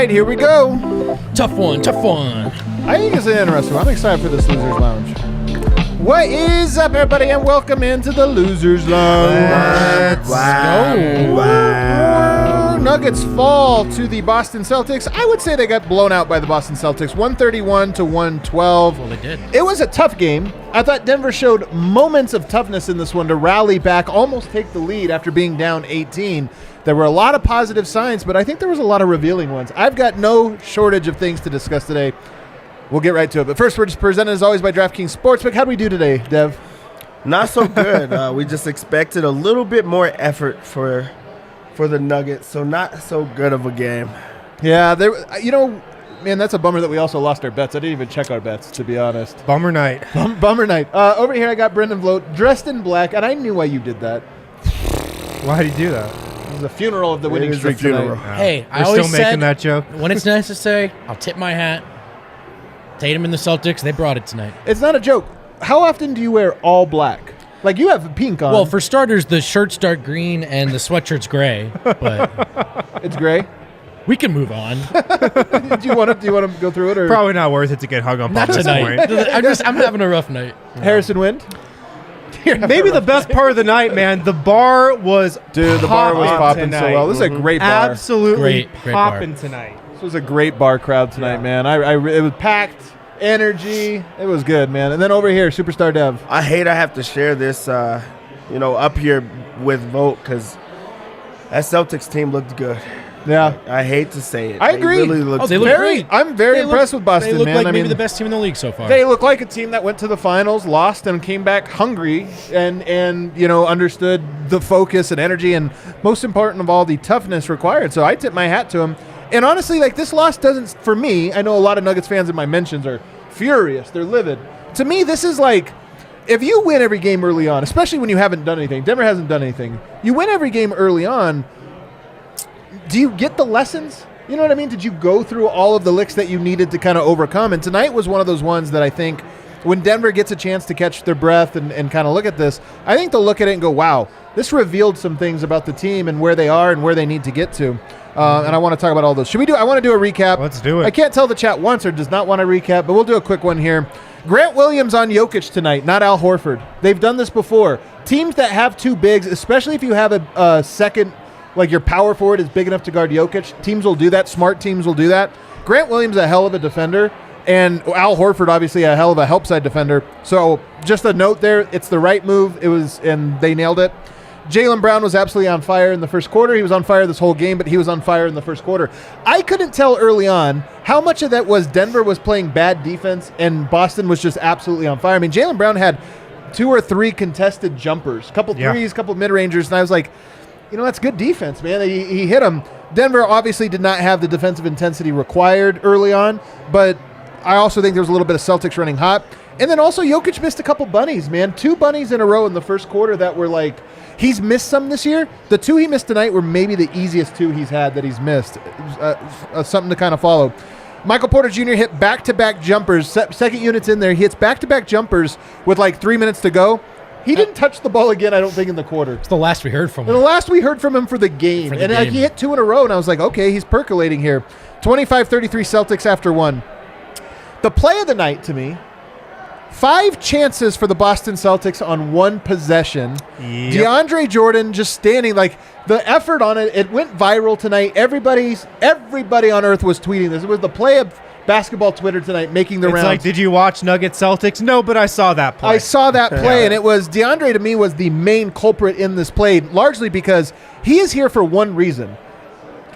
right, here we go. Tough one. I think it's an interesting one. I'm excited for this Losers Lounge. What is up, everybody, and welcome into the Losers Lounge. Let's go. Wow. Nuggets fall to the Boston Celtics. I would say they got blown out by the Boston Celtics, 131 to 112. Well, they did. It was a tough game. I thought Denver showed moments of toughness in this one to rally back, almost take the lead after being down 18. There were a lot of positive signs, but I think there was a lot of revealing ones. I've got no shortage of things to discuss today. We'll get right to it. But first, we're just presented as always by DraftKings Sportsbook. How do we do today, Dev? Not so good. We just expected a little bit more effort for the Nuggets, so not so good of a game. Yeah, man, that's a bummer that we also lost our bets. I didn't even check our bets, to be honest. Bummer night. Bummer night. Over here, I got Brendan Vogt dressed in black, and I knew why you did that. Why did you do that? It was the funeral of the winning streak tonight. Hey, I We're always still making said that joke. when it's necessary, I'll tip my hat. Tatum and the Celtics, they brought it tonight. It's not a joke. How often do you wear all black? Like, you have pink on. Well, for starters, the shirt's dark green and the sweatshirt's gray, but it's gray. we can move on. do you want to go through it, or Probably not worth it to get hung up Not on this tonight. point. I'm having a rough night. Harrison Wind? Maybe the best part of the night, man. The bar was Dude, the bar was popping so well. This is a great bar. Absolutely Great bar. popping tonight. This was a great bar crowd tonight, man. It was packed, energy. It was good, man. And then over here, Superstar Dev. I have to share this, up here with Vogt because that Celtics team looked good. Yeah. I hate to say it. I agree. They really looked they look good. great. I'm very impressed with Boston, They look man. like I maybe mean, the best team in the league so far. they look like a team that went to the finals, lost, and came back hungry and understood the focus and energy and, most important of all, the toughness required. So I tip my hat to them. And honestly, like, this loss doesn't, for me, I know a lot of Nuggets fans in my mentions are furious. They're livid. To me, this is like, if you win every game early on, especially when you haven't done anything, Denver hasn't done anything, you win every game early on, do you get the lessons? You know what I mean? Did you go through all of the licks that you needed to kind of overcome? And tonight was one of those ones that I think when Denver gets a chance to catch their breath and kind of look at this, I think they'll look at it and go, wow, this revealed some things about the team and where they are and where they need to get to. And I want to talk about all those. I want to do a recap. Let's do it. I can't tell the chat wants or does not want to recap, but we'll do a quick one here. Grant Williams on Jokic tonight, not Al Horford. They've done this before. Teams that have two bigs, especially if you have a second, like your power forward is big enough to guard Jokic, teams will do that. Smart teams will do that. Grant Williams a hell of a defender, and Al Horford obviously a hell of a help side defender. So just a note there, it's the right move. And they nailed it. Jaylen Brown was absolutely on fire in the first quarter. He was on fire this whole game, but he was on fire in the first quarter. I couldn't tell early on how much of that was Denver was playing bad defense and Boston was just absolutely on fire. I mean, Jaylen Brown had 2 or 3 contested jumpers, couple threes, couple mid-rangers, and I was like, that's good defense, man. He hit them. Denver obviously did not have the defensive intensity required early on, but I also think there was a little bit of Celtics running hot. And then also Jokic missed a couple bunnies, man. 2 bunnies in a row in the first quarter that were like, he's missed some this year. The 2 he missed tonight were maybe the easiest 2 he's had that he's missed. Something to kind of follow. Michael Porter Jr. hit back-to-back jumpers. Second unit's in there. He hits back-to-back jumpers with like 3 minutes to go. He didn't touch the ball again, I don't think, in the quarter. It's the last we heard from him. The last we heard from him for the game. He hit 2 in a row, and I was like, okay, he's percolating here. 25-33 Celtics after 1. The play of the night to me, 5 chances for the Boston Celtics on 1 possession. Yep. DeAndre Jordan just standing, like, the effort on it, it went viral tonight. Everybody on earth was tweeting this. It was the play of basketball Twitter tonight making the rounds. It's like, did you watch Nuggets Celtics? No, but I saw that play. I saw that play, and it was DeAndre to me was the main culprit in this play, largely because he is here for one reason.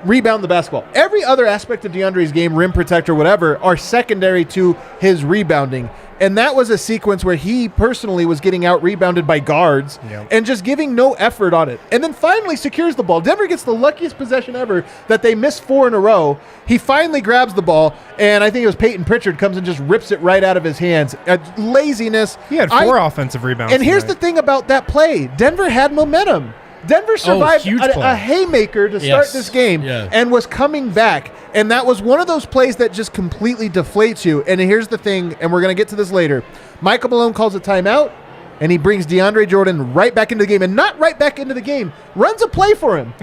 Rebound the basketball. Every other aspect of DeAndre's game, rim protector, whatever, are secondary to his rebounding. And that was a sequence where he personally was getting out-rebounded by guards and just giving no effort on it. And then finally secures the ball. Denver gets the luckiest possession ever that they missed 4 in a row. He finally grabs the ball, and I think it was Peyton Pritchard comes and just rips it right out of his hands. Laziness. He had 4 offensive rebounds. And here's the thing about that play. Denver had momentum. Denver survived a haymaker to start this game and was coming back. And that was one of those plays that just completely deflates you. And here's the thing, and we're going to get to this later. Michael Malone calls a timeout. and he brings DeAndre Jordan right back into the game, and not right back into the game, runs a play for him.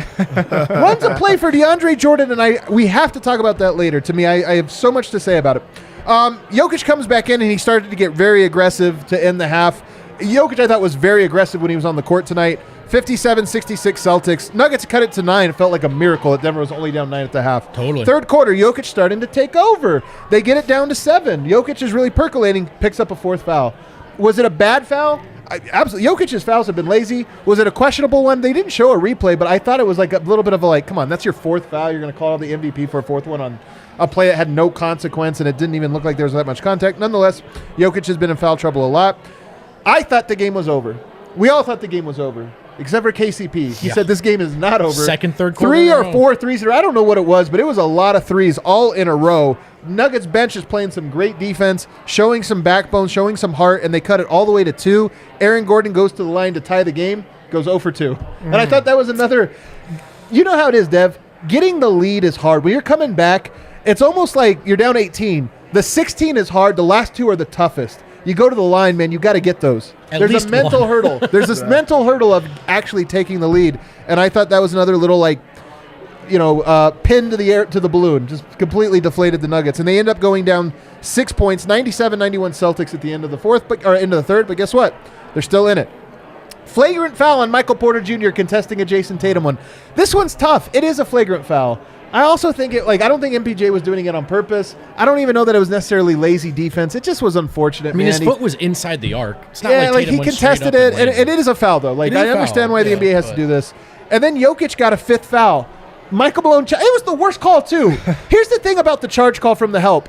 Runs a play for DeAndre Jordan, and we have to talk about that later. To me, I have so much to say about it. Jokic comes back in, and he started to get very aggressive to end the half. Jokic, I thought, was very aggressive when he was on the court tonight. 57-66 Celtics. Nuggets cut it to 9. It felt like a miracle that Denver was only down 9 at the half. Totally. Third quarter, Jokic starting to take over. They get it down to 7. Jokic is really percolating, picks up a 4th foul. Was it a bad foul? Absolutely. Jokic's fouls have been lazy. Was it a questionable one? They didn't show a replay, but I thought it was like a little bit of a like, come on, that's your 4th foul. You're going to call the MVP for a 4th one on a play that had no consequence, and it didn't even look like there was that much contact. Nonetheless, Jokic has been in foul trouble a lot. I thought the game was over. We all thought the game was over. Except for KCP. He said this game is not over. Second, third quarter. 3 or 4 threes. I don't know what it was, but it was a lot of threes all in a row. Nuggets bench is playing some great defense, showing some backbone, showing some heart, and they cut it all the way to 2. Aaron Gordon goes to the line to tie the game, goes 0 for 2. And I thought that was another – you know how it is, Dev. Getting the lead is hard. When you're coming back, it's almost like you're down 18. The 16 is hard. The last 2 are the toughest. You go to the line, man, you got to get those. There's a mental hurdle. There's this mental hurdle of actually taking the lead, and I thought that was another little pin to the air to the balloon, just completely deflated the Nuggets, and they end up going down 6 points, 97-91 Celtics at the end of the end of the third. But guess what? They're still in it. Flagrant foul on Michael Porter Jr. contesting a Jayson Tatum one. This one's tough. It is a flagrant foul. I also think I don't think MPJ was doing it on purpose. I don't even know that it was necessarily lazy defense. It just was unfortunate. I mean, his foot was inside the arc. It's not like Tatum he contested it, and it is a foul, though. Like, I understand why the NBA has to do this. And then Jokic got a 5th foul. Michael Malone, it was the worst call, too. Here's the thing about the charge call from the help.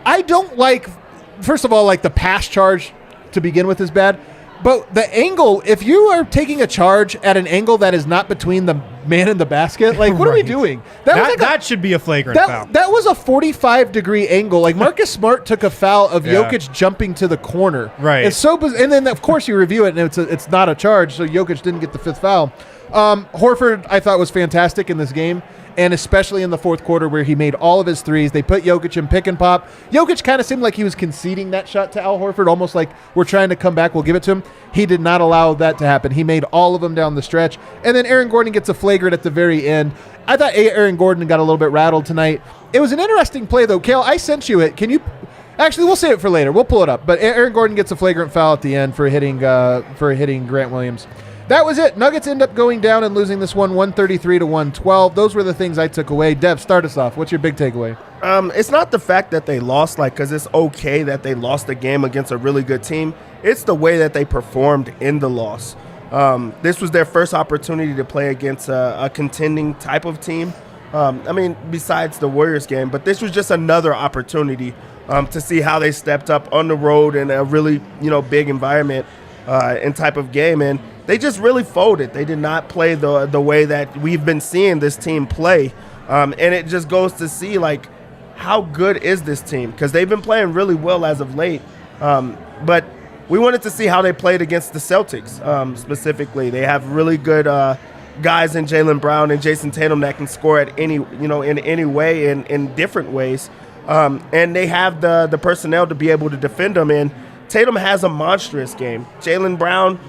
I don't like, first of all, like the pass charge to begin with is bad. But the angle, if you are taking a charge at an angle that is not between the man and the basket, like, what are we doing? That should be a flagrant foul. That was a 45-degree angle. Like, Marcus Smart took a foul of Jokic jumping to the corner. Right. It's so and then, of course, you review it, and it's not a charge, so Jokic didn't get the 5th foul. Horford, I thought, was fantastic in this game, and especially in the 4th quarter where he made all of his threes. They put Jokic in pick and pop. Jokic kind of seemed like he was conceding that shot to Al Horford, almost like we're trying to come back, we'll give it to him. He did not allow that to happen. He made all of them down the stretch. And then Aaron Gordon gets a flagrant at the very end. I thought Aaron Gordon got a little bit rattled tonight. It was an interesting play, though. Kale, I sent you it. Can you – actually, we'll save it for later. We'll pull it up. But Aaron Gordon gets a flagrant foul at the end for hitting Grant Williams. That was it. Nuggets end up going down and losing this one 133-112. Those were the things I took away. Dev, start us off. What's your big takeaway? It's not the fact that they lost, because it's okay that they lost a game against a really good team. It's the way that they performed in the loss. This was their first opportunity to play against a contending type of team. Besides the Warriors game, but this was just another opportunity to see how they stepped up on the road in a really, big environment and type of game. And they just really folded. They did not play the way that we've been seeing this team play. And it just goes to see, like, how good is this team? Because they've been playing really well as of late. But we wanted to see how they played against the Celtics specifically. They have really good guys in Jalen Brown and Jayson Tatum that can score at any, in any way, in different ways. And they have the personnel to be able to defend them. And Tatum has a monstrous game. Jalen Brown,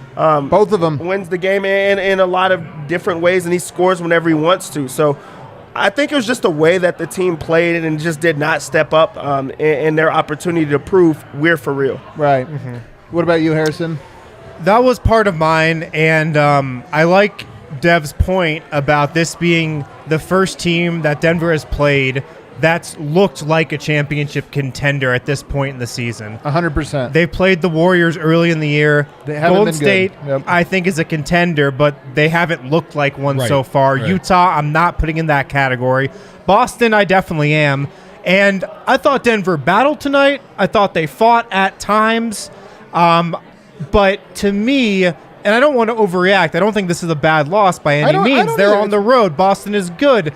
both of them, wins the game in a lot of different ways, and he scores whenever he wants to. So I think it was just the way that the team played and just did not step up in their opportunity to prove we're for real. Right. What about you, Harrison? That was part of mine, and I like Dev's point about this being the first team that Denver has played that's looked like a championship contender at this point in the season. 100%. They played the Warriors early in the year. They haven't Golden been State, good. Yep. I think, is a contender, but they haven't looked like one so far. Right. Utah, I'm not putting in that category. Boston, I definitely am. And I thought Denver battled tonight. I thought they fought at times. But to me, and I don't want to overreact, I don't think this is a bad loss by any means. They're on the road. Boston is good.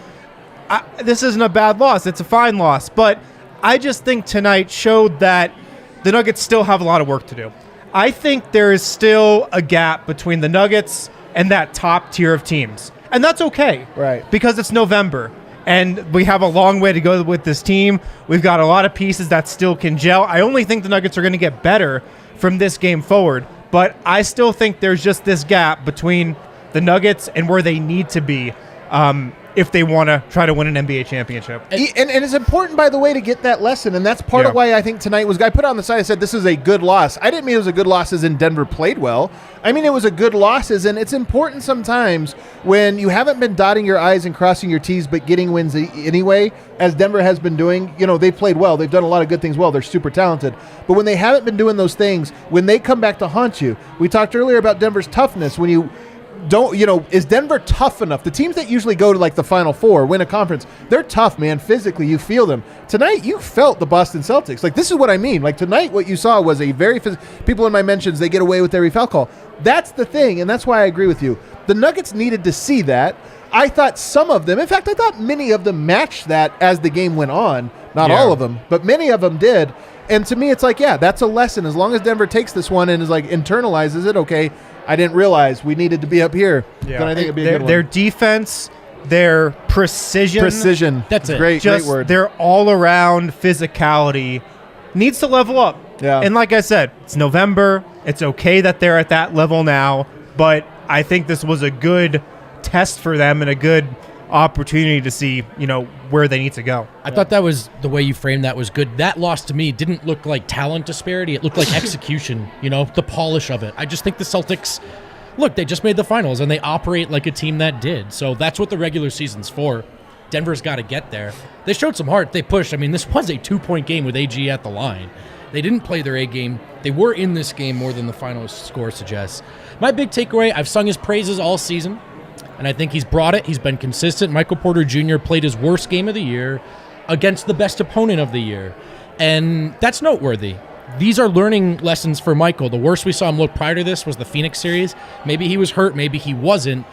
This isn't a bad loss. It's a fine loss. But I just think tonight showed that the Nuggets still have a lot of work to do. I think there is still a gap between the Nuggets and that top tier of teams. And that's okay. Right. Because it's November. And we have a long way to go with this team. We've got a lot of pieces that still can gel. I only think the Nuggets are going to get better from this game forward. but I still think there's just this gap between the Nuggets and where they need to be if they want to try to win an NBA championship. And it's important, by the way, to get that lesson, and that's part of why I think tonight was. I put it on the side. I said this is a good loss. I didn't mean it was a good loss as in Denver played well. I mean it was a good loss as in it's important sometimes when you haven't been dotting your I's and crossing your T's, but getting wins anyway, as Denver has been doing. You know, they've played well. They've done a lot of good things well. They're super talented. But when they haven't been doing those things, when they come back to haunt you, we talked earlier about Denver's toughness. When you don't, is Denver tough enough? The teams that usually go to like the Final Four, win a conference, they're tough, man. Physically, you feel them. Tonight, you felt the Boston Celtics. Like, this is what I mean. Like, tonight, what you saw was a very people in my mentions, they get away with every foul call. That's the thing, and that's why I agree with you. The Nuggets needed to see that. I thought some of them, in fact, I thought many of them matched that as the game went on. Not all of them, but many of them did. And to me, it's like, that's a lesson. As long as Denver takes this one and is like internalizes it, okay, I didn't realize we needed to be up here. Yeah. Then I think it'd be a good one. Their defense, their precision. That's it. Great word. Their all-around physicality needs to level up. Yeah. And like I said, it's November. It's okay that they're at that level now, but I think this was a good test for them and a good opportunity to see, where they need to go. I thought that was the way you framed that was good. That loss to me didn't look like talent disparity. It looked like execution, the polish of it. I just think the Celtics, look, they just made the finals and they operate like a team that did. So that's what the regular season's for. Denver's got to get there. They showed some heart. They pushed. I mean, this was a 2-point game with AG at the line. They didn't play their A game. They were in this game more than the final score suggests. My big takeaway, I've sung his praises all season, and I think he's brought it. He's been consistent. Michael Porter Jr. played his worst game of the year against the best opponent of the year, and that's noteworthy. These are learning lessons for Michael. The worst we saw him look prior to this was the Phoenix series. Maybe he was hurt, maybe he wasn't,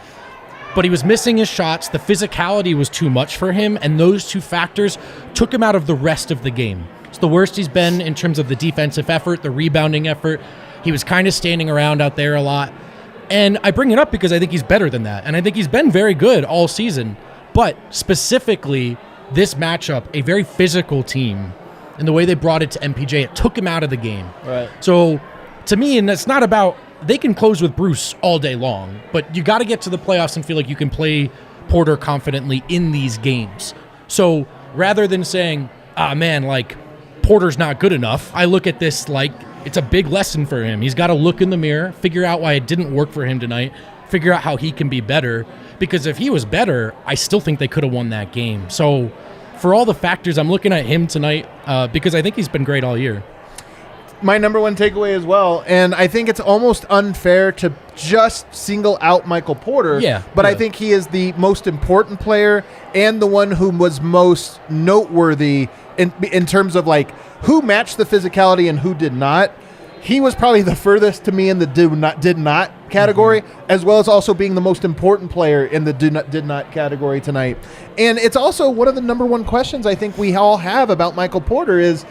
but he was missing his shots. The physicality was too much for him, and those two factors took him out of the rest of the game. It's the worst he's been in terms of the defensive effort, the rebounding effort. He was kind of standing around out there a lot. And I bring it up because I think he's better than that. And I think he's been very good all season. But specifically, this matchup, a very physical team, and the way they brought it to MPJ, it took him out of the game. Right. So to me, and it's not about, they can close with Bruce all day long, but you got to get to the playoffs and feel like you can play Porter confidently in these games. So rather than saying, Porter's not good enough, I look at this like it's a big lesson for him. He's got to look in the mirror, figure out why it didn't work for him tonight, figure out how he can be better. Because if he was better, I still think they could have won that game. So for all the factors, I'm looking at him tonight because I think he's been great all year. My number one takeaway as well, and I think it's almost unfair to just single out Michael Porter. But I think he is the most important player and the one who was most noteworthy in terms of like who matched the physicality and who did not. He was probably the furthest to me in the did not category, as well as also being the most important player in the did not category tonight. And it's also one of the number one questions I think we all have about Michael Porter is,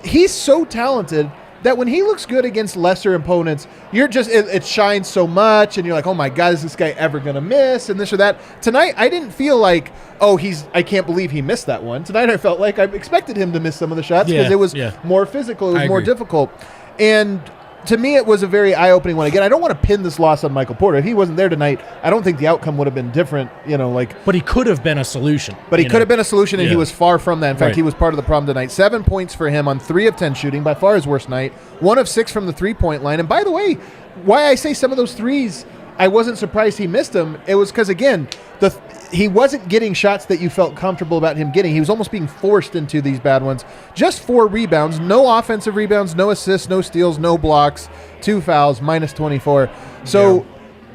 he's so talented that when he looks good against lesser opponents, you're just it shines so much, and you're like, oh my God, is this guy ever gonna miss? And this or that. Tonight, I didn't feel like, I can't believe he missed that one. Tonight, I felt like I expected him to miss some of the shots because it was more physical, it was more difficult, and to me, it was a very eye-opening one. Again, I don't want to pin this loss on Michael Porter. If he wasn't there tonight, I don't think the outcome would have been different. But he could have been a solution. But he could have been a solution, and he was far from that. In fact, he was part of the problem tonight. 7 points for him on 3 of 10 shooting, by far his worst night. 1 of 6 from the three-point line. And by the way, why I say some of those threes, I wasn't surprised he missed them. It was because, again, he wasn't getting shots that you felt comfortable about him getting. He was almost being forced into these bad ones. Just 4 rebounds, no offensive rebounds, no assists, no steals, no blocks, 2 fouls, minus 24. So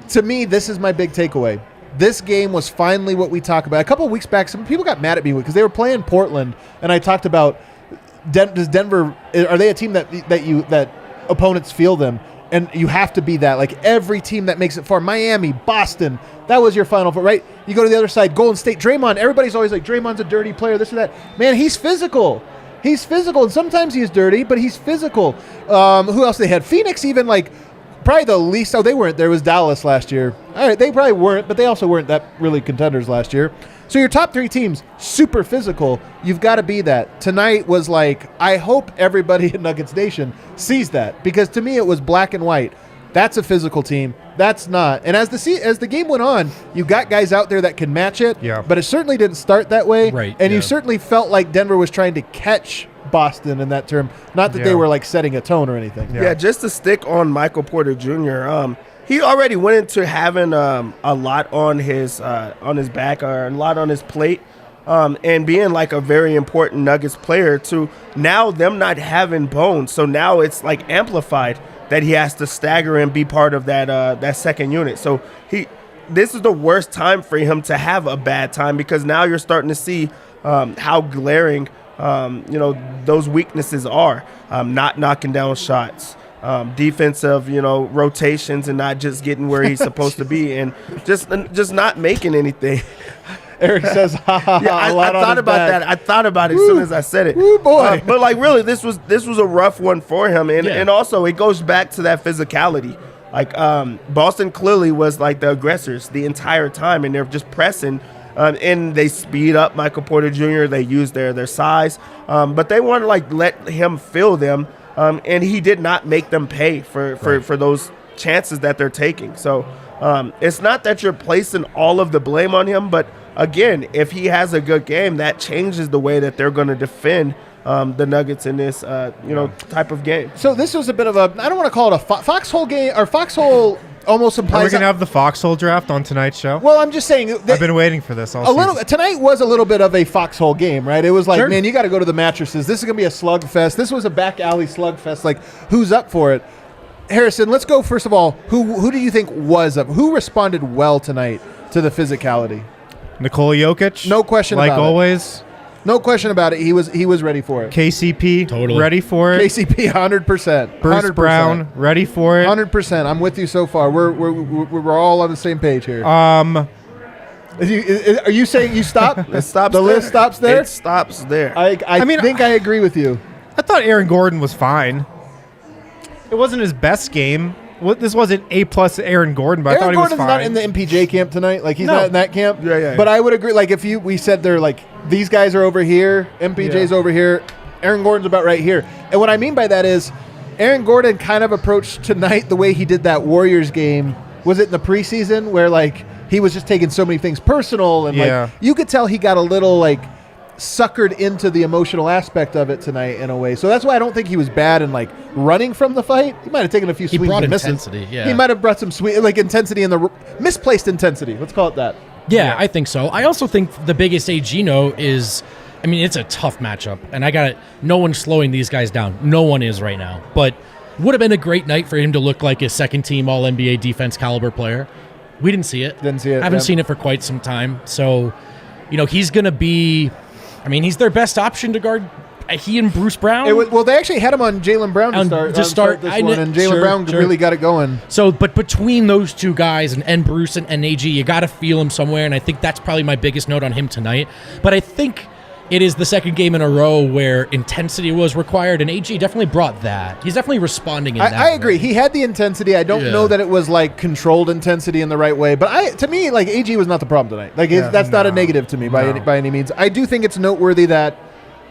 to me, this is my big takeaway. This game was finally what we talk about. A couple of weeks back, some people got mad at me because they were playing Portland, and I talked about does Denver, are they a team that opponents feel them? And you have to be that. Like every team that makes it far, Miami, Boston, that was your Final Four, right? You go to the other side, Golden State, Draymond. Everybody's always like, Draymond's a dirty player, this or that. Man, he's physical. He's physical, and sometimes he's dirty, but he's physical. Who else they had? Phoenix even, like, probably the least. Oh, they weren't. There was Dallas last year. All right, they probably weren't, but they also weren't that really contenders last year. So your top 3 teams, super physical. You've got to be that. Tonight was like, I hope everybody in Nuggets Nation sees that, because to me it was black and white. That's a physical team. That's not. And as the game went on, you got guys out there that can match it. Yeah. But it certainly didn't start that way. Right, And yeah. you certainly felt like Denver was trying to catch Boston in that term. Not that they Yeah. were like setting a tone or anything. Yeah. Yeah, just to stick on Michael Porter Jr. He already went into having a lot on his back, or a lot on his plate, and being like a very important Nuggets player, to now them not having Bones. So now it's like amplified that he has to stagger and be part of that second unit. So this is the worst time for him to have a bad time, because now you're starting to see how glaring those weaknesses are. Not knocking down shots. Defensive, rotations, and not just getting where he's supposed to be, and just not making anything. Eric says, ha ha Yeah, ha. I a lot on thought his about back. that. I thought about it as soon as I said it. Woo, boy. But like, really, this was a rough one for him, and Yeah. and also it goes back to that physicality. Like Boston clearly was like the aggressors the entire time, and they're just pressing. And they speed up Michael Porter Jr. They use their size, but they want to like let him fill them. And he did not make them pay for those chances that they're taking. So it's not that you're placing all of the blame on him, but again, if he has a good game, that changes the way that they're going to defend the Nuggets in this type of game. So this was a bit of a, I don't want to call it a foxhole game, or foxhole almost Are we implies. going to have the foxhole draft on tonight's show? Well, I'm just saying. I've been waiting for this all a little. season. Tonight was a little bit of a foxhole game, right? It was like, Sure. man, you got to go to the mattresses. This is going to be a slugfest. This was a back alley slugfest. Like, who's up for it? Harrison, let's go first of all. Who do you think was up? Who responded well tonight to the physicality? Nikola Jokic. No question like about it. always. No question about it. He was ready for it. KCP. Totally. Ready for it. KCP, 100%. Bruce Brown. Ready for it. 100%. I'm with you so far. We're all on the same page here. Um, Are you saying you stop? It stops. The there. list stops there. It stops there. I mean, think I agree with you. I thought Aaron Gordon was fine. It wasn't his best game. This wasn't A+ Aaron Gordon, but I thought Aaron he was Gordon's fine. not in the MPJ camp tonight. Like, he's No. not in that camp. Yeah. But I would agree. Like, if we said they're like, these guys are over here, MPJ's over here, Aaron Gordon's about right here. And what I mean by that is, Aaron Gordon kind of approached tonight the way he did that Warriors game. Was it in the preseason where like he was just taking so many things personal, and Yeah. like you could tell he got a little like suckered into the emotional aspect of it tonight in a way. So that's why I don't think he was bad in like running from the fight. He might have taken a few swings brought and misses. intensity, yeah. He might have brought some intensity in the misplaced intensity. Let's call it that. Yeah, I think so. I also think the biggest AG note is, I mean, it's a tough matchup, and no one's slowing these guys down. No one is right now. But would have been a great night for him to look like a second-team All-NBA defense caliber player. We didn't see it. Didn't see it, Haven't yeah. seen it for quite some time. So, he's going to be, he's their best option to guard. He and Bruce Brown. Well, they actually had him on Jalen Brown to start this one, and Jalen Brown really got it going. So, but between those two guys and Bruce and AG, you got to feel him somewhere, and I think that's probably my biggest note on him tonight. But I think it is the second game in a row where intensity was required, and AG definitely brought that. He's definitely responding in that I agree. way. He had the intensity. I don't Yeah. know that it was like controlled intensity in the right way, but to me, like AG was not the problem tonight. Like that's not a negative to me by any means. I do think it's noteworthy that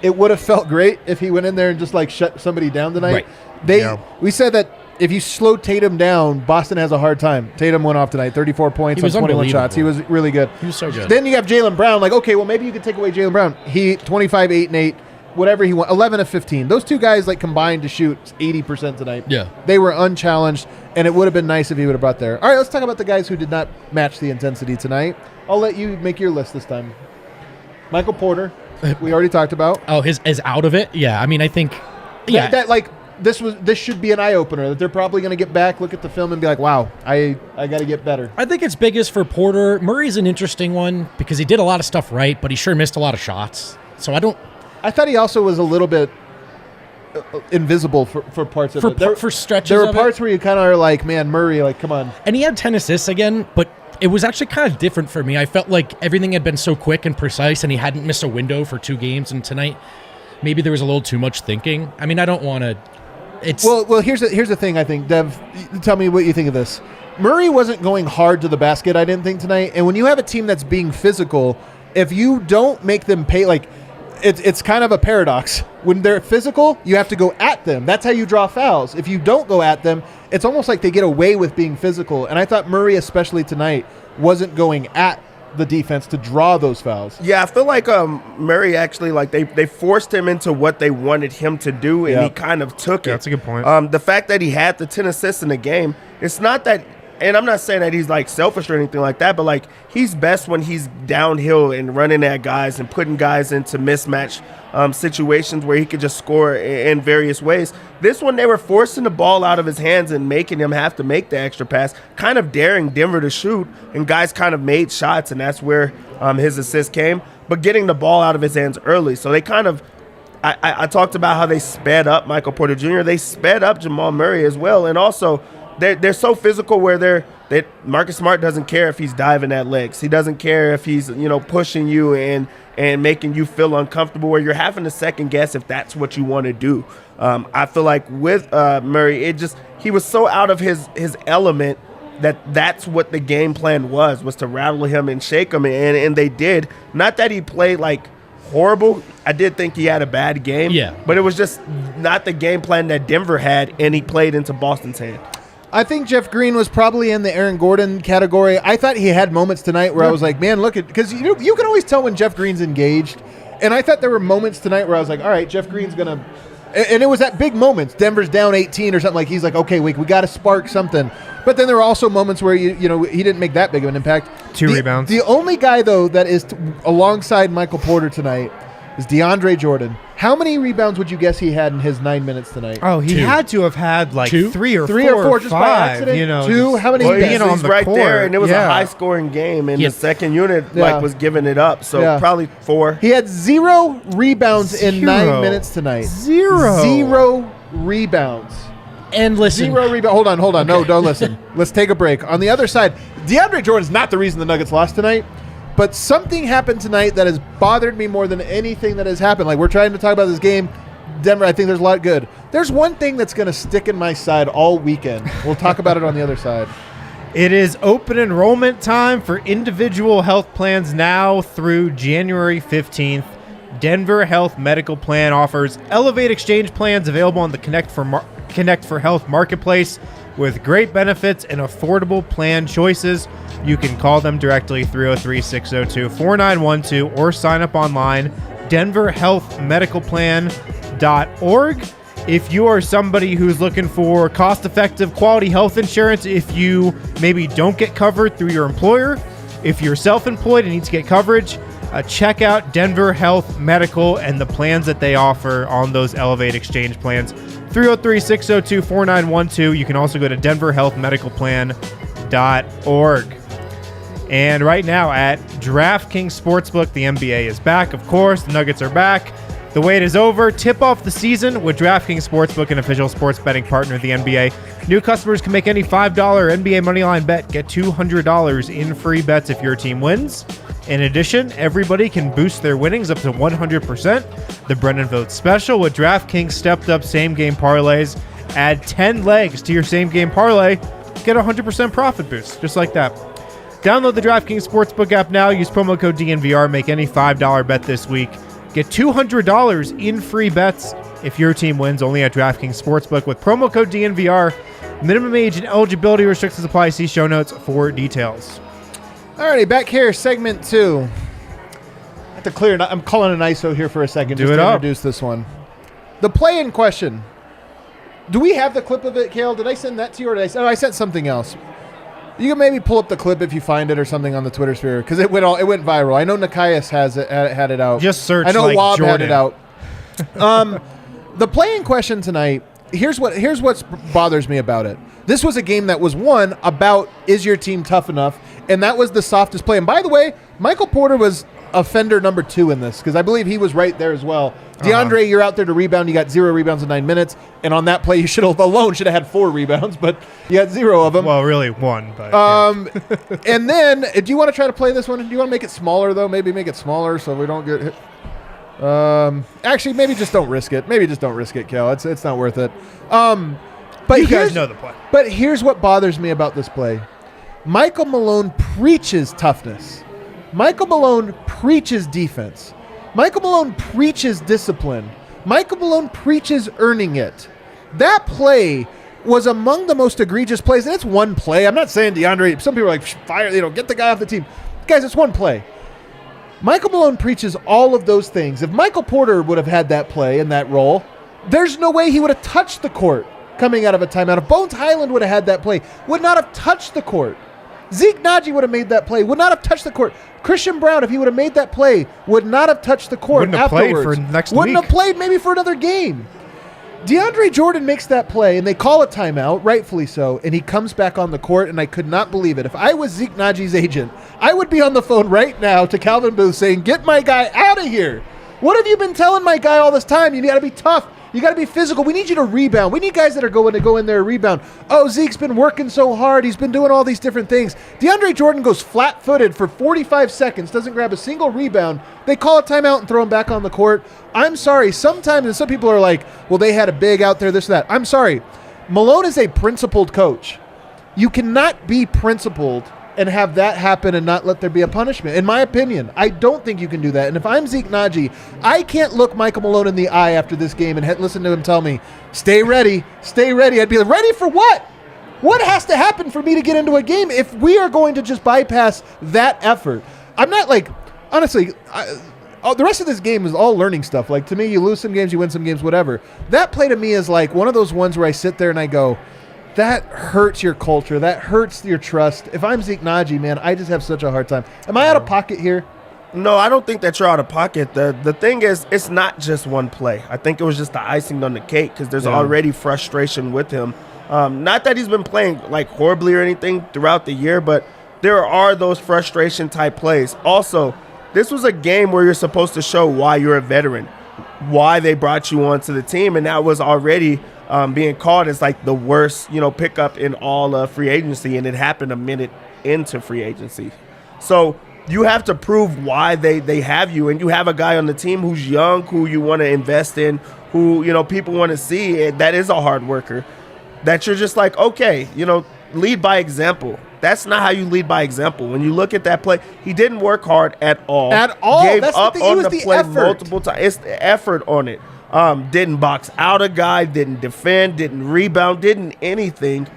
it would have felt great if he went in there and just like shut somebody down tonight. Right. We said that if you slow Tatum down, Boston has a hard time. Tatum went off tonight, 34 points on 21 shots. He was really good. He was so good. Then you have Jalen Brown. Like, okay, well maybe you could take away Jalen Brown. He 25, 8, and 8, whatever he went, 11 of 15. Those two guys like combined to shoot 80% tonight. Yeah. They were unchallenged, and it would have been nice if he would have brought there. All right, let's talk about the guys who did not match the intensity tonight. I'll let you make your list this time. Michael Porter, we already talked about. Oh, his is out of it? Yeah, I think, yeah. That like this should be an eye opener that they're probably going to get back, look at the film, and be like, wow, I got to get better. I think it's biggest for Porter. Murray's an interesting one because he did a lot of stuff right, but he sure missed a lot of shots. So I thought he also was a little bit invisible for parts of it. For stretches There were of parts it. where you kind of are like, man, Murray, like, come on. And he had 10 assists again, but it was actually kind of different for me. I felt like everything had been so quick and precise, and he hadn't missed a window for 2 games. And tonight, maybe there was a little too much thinking. I mean, I don't want to. It's Well, here's the thing. I think, Dev, tell me what you think of this. Murray wasn't going hard to the basket, I didn't think, tonight. And when you have a team that's being physical, if you don't make them pay, like it's kind of a paradox. When they're physical, you have to go at them. That's how you draw fouls. If you don't go at them, it's almost like they get away with being physical. And I thought Murray, especially tonight, wasn't going at the defense to draw those fouls. Yeah, I feel like Murray actually, like, they forced him into what they wanted him to do, and he kind of took it. That's a good point. The fact that he had the 10 assists in the game, it's not that, and I'm not saying that he's, like, selfish or anything like that, but, like, he's best when he's downhill and running at guys and putting guys into mismatch situations where he could just score in various ways. This one, they were forcing the ball out of his hands and making him have to make the extra pass, kind of daring Denver to shoot, and guys kind of made shots, and that's where his assist came, but getting the ball out of his hands early. So they kind of, I talked about how they sped up Michael Porter Jr., they sped up Jamal Murray as well, and also they're so physical where Marcus Smart doesn't care if he's diving at legs. He doesn't care if he's, pushing you and making you feel uncomfortable, where you're having to second guess if that's what you want to do. I feel like with Murray, he was so out of his element that's what the game plan was to rattle him and shake him, and they did. Not that he played like horrible. I did think he had a bad game, but it was just not the game plan that Denver had, and he played into Boston's hand. I think Jeff Green was probably in the Aaron Gordon category. I thought he had moments tonight where I was like, man, look at, because you can always tell when Jeff Green's engaged. And I thought there were moments tonight where I was like, all right, Jeff Green's going to, and it was at big moments. Denver's down 18 or something, like he's like, okay, we got to spark something. But then there were also moments where, he didn't make that big of an impact. 2 rebounds. The only guy, though, that is alongside Michael Porter tonight is DeAndre Jordan. How many rebounds would you guess he had in his 9 minutes tonight? Oh, he had to have had like 2? 3 or 3 or 4 just by five, accident. 2? How many? He's on the right court. there, and it was a high-scoring game, and the second unit was giving it up. So probably 4. He had 0 rebounds in 9 minutes tonight. 0 rebounds. And listen. 0 rebounds. Hold on. Okay. No, don't listen. Let's take a break. On the other side, DeAndre Jordan's not the reason the Nuggets lost tonight. But something happened tonight that has bothered me more than anything that has happened. Like, we're trying to talk about this game. Denver, I think there's a lot good. There's one thing that's going to stick in my side all weekend. We'll talk about it on the other side. It is open enrollment time for individual health plans now through January 15th. Denver Health Medical Plan offers Elevate Exchange plans available on the Connect for Health marketplace with great benefits and affordable plan choices. You can call them directly 303-602-4912 or sign up online, denverhealthmedicalplan.org. If you are somebody who's looking for cost-effective quality health insurance, if you maybe don't get covered through your employer, if you're self-employed and need to get coverage, check out Denver Health Medical and the plans that they offer on those Elevate Exchange plans. 303-602-4912. You can also go to denverhealthmedicalplan.org. And right now at DraftKings Sportsbook, the NBA is back, of course. The Nuggets are back. The wait is over. Tip off the season with DraftKings Sportsbook, an official sports betting partner of the NBA. New customers can make any $5 NBA moneyline bet. Get $200 in free bets if your team wins. In addition, everybody can boost their winnings up to 100%. The Brendan Vogt special with DraftKings stepped up same-game parlays. Add 10 legs to your same-game parlay. Get a 100% profit boost, just like that. Download the DraftKings Sportsbook app now. Use promo code DNVR. Make any $5 bet this week. Get $200 in free bets if your team wins, only at DraftKings Sportsbook with promo code DNVR. Minimum age and eligibility restrictions apply. See show notes for details. Alrighty, back here, segment 2. I have to clear. I'm calling an ISO here for a second just to introduce this one. The play in question. Do we have the clip of it, Kale? Did I send that to you, or did I sent something else? You can maybe pull up the clip if you find it or something on the Twitter sphere, because it went viral. I know Nikias had it out. Just search. I know like Wob Jordan. had it out. The play in question tonight. Here's what bothers me about it. This was a game that was won about, is your team tough enough? And that was the softest play. And by the way, Michael Porter was offender number 2 in this, because I believe he was right there as well. DeAndre, you're out there to rebound. You got 0 rebounds in 9 minutes. And on that play, you should have had 4 rebounds, but you had 0 of them. Well, really 1. But, And then, do you want to try to play this one? Do you want to make it smaller, though? Maybe make it smaller so we don't get hit. Actually, maybe just don't risk it. Maybe just don't risk it, Cal. It's not worth it. But you guys know the play. But here's what bothers me about this play. Michael Malone preaches toughness, Michael Malone preaches defense. Michael Malone preaches discipline. Michael Malone preaches earning it. That play was among the most egregious plays, and it's one play. I'm not saying DeAndre. Some people are like, fire, get the guy off the team. Guys, it's one play. Michael Malone preaches all of those things. If Michael Porter would have had that play in that role, there's no way he would have touched the court coming out of a timeout. If Bones Highland would have had that play, would not have touched the court. Zeke Naji would have made that play, would not have touched the court. Christian Brown, if he would have made that play, would not have touched the court Wouldn't have afterwards. played for next Wouldn't week. have played maybe for another game. DeAndre Jordan makes that play, and they call a timeout, rightfully so, and he comes back on the court, and I could not believe it. If I was Zeke Naji's agent, I would be on the phone right now to Calvin Booth saying, get my guy out of here. What have you been telling my guy all this time? You got to be tough. You got to be physical. We need you to rebound. We need guys that are going to go in there and rebound. Oh, Zeke's been working so hard. He's been doing all these different things. DeAndre Jordan goes flat-footed for 45 seconds, doesn't grab a single rebound. They call a timeout and throw him back on the court. I'm sorry. Sometimes, and some people are like, well, they had a big out there, this and that. I'm sorry. Malone is a principled coach. You cannot be principled and have that happen and not let there be a punishment. In my opinion, I don't think you can do that. And if I'm Zeke Naji, I can't look Michael Malone in the eye after this game and listen to him tell me, stay ready, stay ready. I'd be like, ready for what? What has to happen for me to get into a game if we are going to just bypass that effort? I'm not like, honestly, the rest of this game is all learning stuff. Like, to me, you lose some games, you win some games, whatever. That play to me is like one of those ones where I sit there and I go, that hurts your culture. That hurts your trust. If I'm Zeke Naji, man, I just have such a hard time. Am I out of pocket here? No, I don't think that you're out of pocket. The thing is, it's not just one play. I think it was just the icing on the cake because there's already frustration with him. Not that he's been playing like horribly or anything throughout the year, but there are those frustration type plays. Also, this was a game where you're supposed to show why you're a veteran, why they brought you onto the team, and that was already being called as like the worst, pickup in all of free agency, and it happened a minute into free agency. So you have to prove why they have you, and you have a guy on the team who's young, who you want to invest in, who people want to see, and that is a hard worker. That you're just like, okay, lead by example. That's not how you lead by example. When you look at that play, he didn't work hard at all. At all. Gave That's up the thing. on It was the the play effort. multiple times. It's the effort on it. Didn't box out a guy, didn't defend, didn't rebound, didn't anything,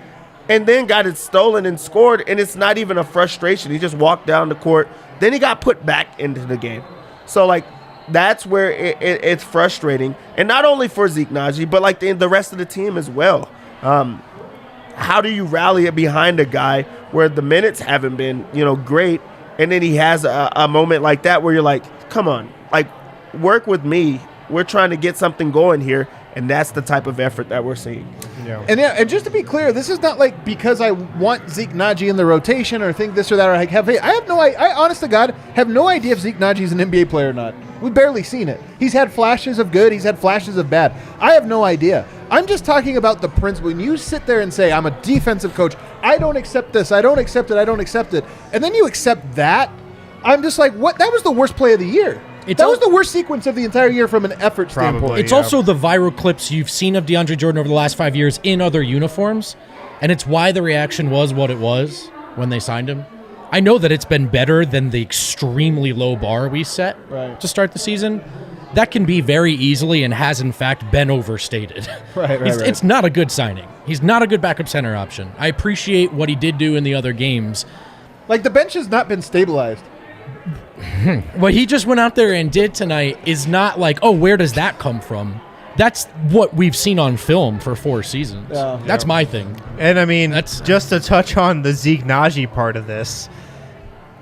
and then got it stolen and scored, and it's not even a frustration. He just walked down the court. Then he got put back into the game. So, like, that's where it's frustrating. And not only for Zeke Naji, but, like, the rest of the team as well. How do you rally it behind a guy where the minutes haven't been, great, and then he has a moment like that where you're like, come on, like, work with me. We're trying to get something going here, and that's the type of effort that we're seeing. Yeah. And just to be clear, this is not like because I want Zeke Naji in the rotation or think this or that or I have faith. I honest to God have no idea if Zeke Naji is an NBA player or not. We've barely seen it. He's had flashes of good. He's had flashes of bad. I have no idea. I'm just talking about the principle. When you sit there and say, I'm a defensive coach, I don't accept this, I don't accept it, I don't accept it, and then you accept that, I'm just like, what? That was the worst play of the year. That was the worst sequence of the entire year from an effort standpoint. It's also the viral clips you've seen of DeAndre Jordan over the last 5 years in other uniforms, and it's why the reaction was what it was when they signed him. I know that it's been better than the extremely low bar we set to start the season. That can be very easily and has, in fact, been overstated. Right. It's not a good signing. He's not a good backup center option. I appreciate what he did do in the other games. Like, the bench has not been stabilized. What he just went out there and did tonight is not like, oh, where does that come from? That's what we've seen on film for 4 seasons. Yeah. That's my thing. And I mean, just to touch on the Zeke Naji part of this,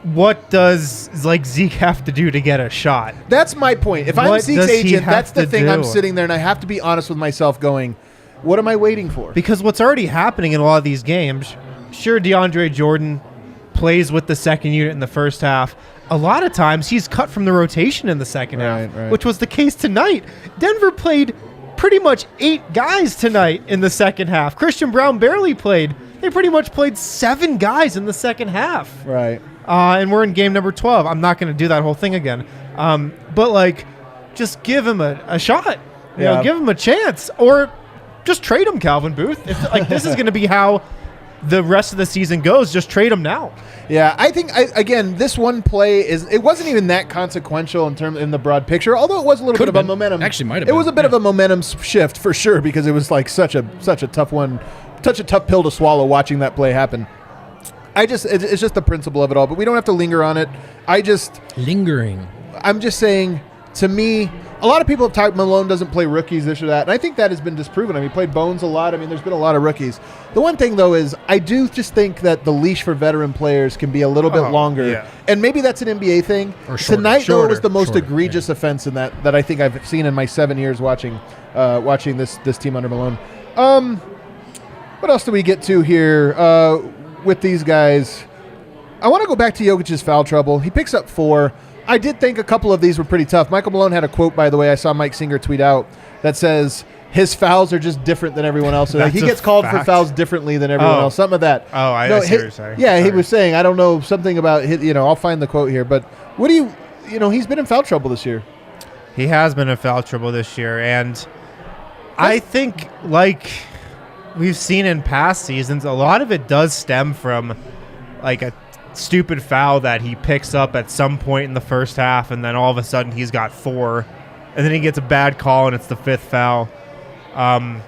what does Zeke have to do to get a shot? That's my point. If I'm What Zeke's does he agent, have that's the to thing. do? I'm sitting there and I have to be honest with myself going, what am I waiting for? Because what's already happening in a lot of these games, sure, DeAndre Jordan plays with the second unit in the first half. A lot of times he's cut from the rotation in the second half, which was the case tonight. Denver played pretty much 8 guys tonight in the second half. Christian Brown barely played. They pretty much played 7 guys in the second half. Right. And we're in game number 12. I'm not going to do that whole thing again. But, like, just give him a shot. You know, give him a chance. Or just trade him, Calvin Booth. If, like, this is going to be how the rest of the season goes, just trade him now. Yeah, I think again, this one play it wasn't even that consequential in the broad picture. Although it was a little bit of a momentum. Actually, might have been. It was a bit of a momentum shift for sure because it was like such a tough one, such a tough pill to swallow watching that play happen. It's just the principle of it all, but we don't have to linger on it. I'm just saying, to me, a lot of people have talked Malone doesn't play rookies, this or that, and I think that has been disproven. I mean, he played Bones a lot. I mean, there's been a lot of rookies. The one thing, though, is I do just think that the leash for veteran players can be a little bit longer, and maybe that's an NBA thing. Or shorter. Tonight, though, it was the most egregious offense in that I think I've seen in my 7 years watching this team under Malone. What else do we get to here with these guys? I want to go back to Jokic's foul trouble. He picks up 4. I did think a couple of these were pretty tough. Michael Malone had a quote, by the way, I saw Mike Singer tweet out that says his fouls are just different than everyone else. Like he gets called for fouls differently than everyone else. Something of that. Oh, I see what you're saying. Yeah, he was saying, I don't know, something about, I'll find the quote here. But what do he's been in foul trouble this year. He has been in foul trouble this year. And I think, like we've seen in past seasons, a lot of it does stem from like a stupid foul that he picks up at some point in the first half, and then all of a sudden he's got 4, and then he gets a bad call and it's the 5th foul. And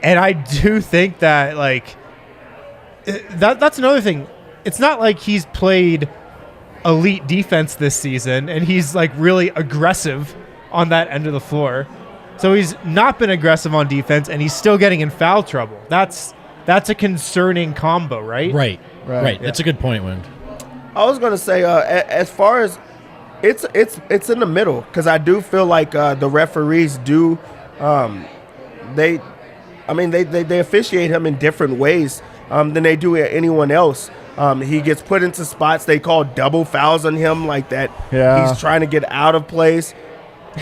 I do think that that's another thing. It's not like he's played elite defense this season and he's like really aggressive on that end of the floor. So he's not been aggressive on defense and he's still getting in foul trouble. That's a concerning combo, right? Right. Yeah. That's a good point, Wind. I was going to say, as far as it's in the middle, because I do feel like the referees do, they officiate him in different ways than they do anyone else. He gets put into spots they call double fouls on him, like that. Yeah. He's trying to get out of place,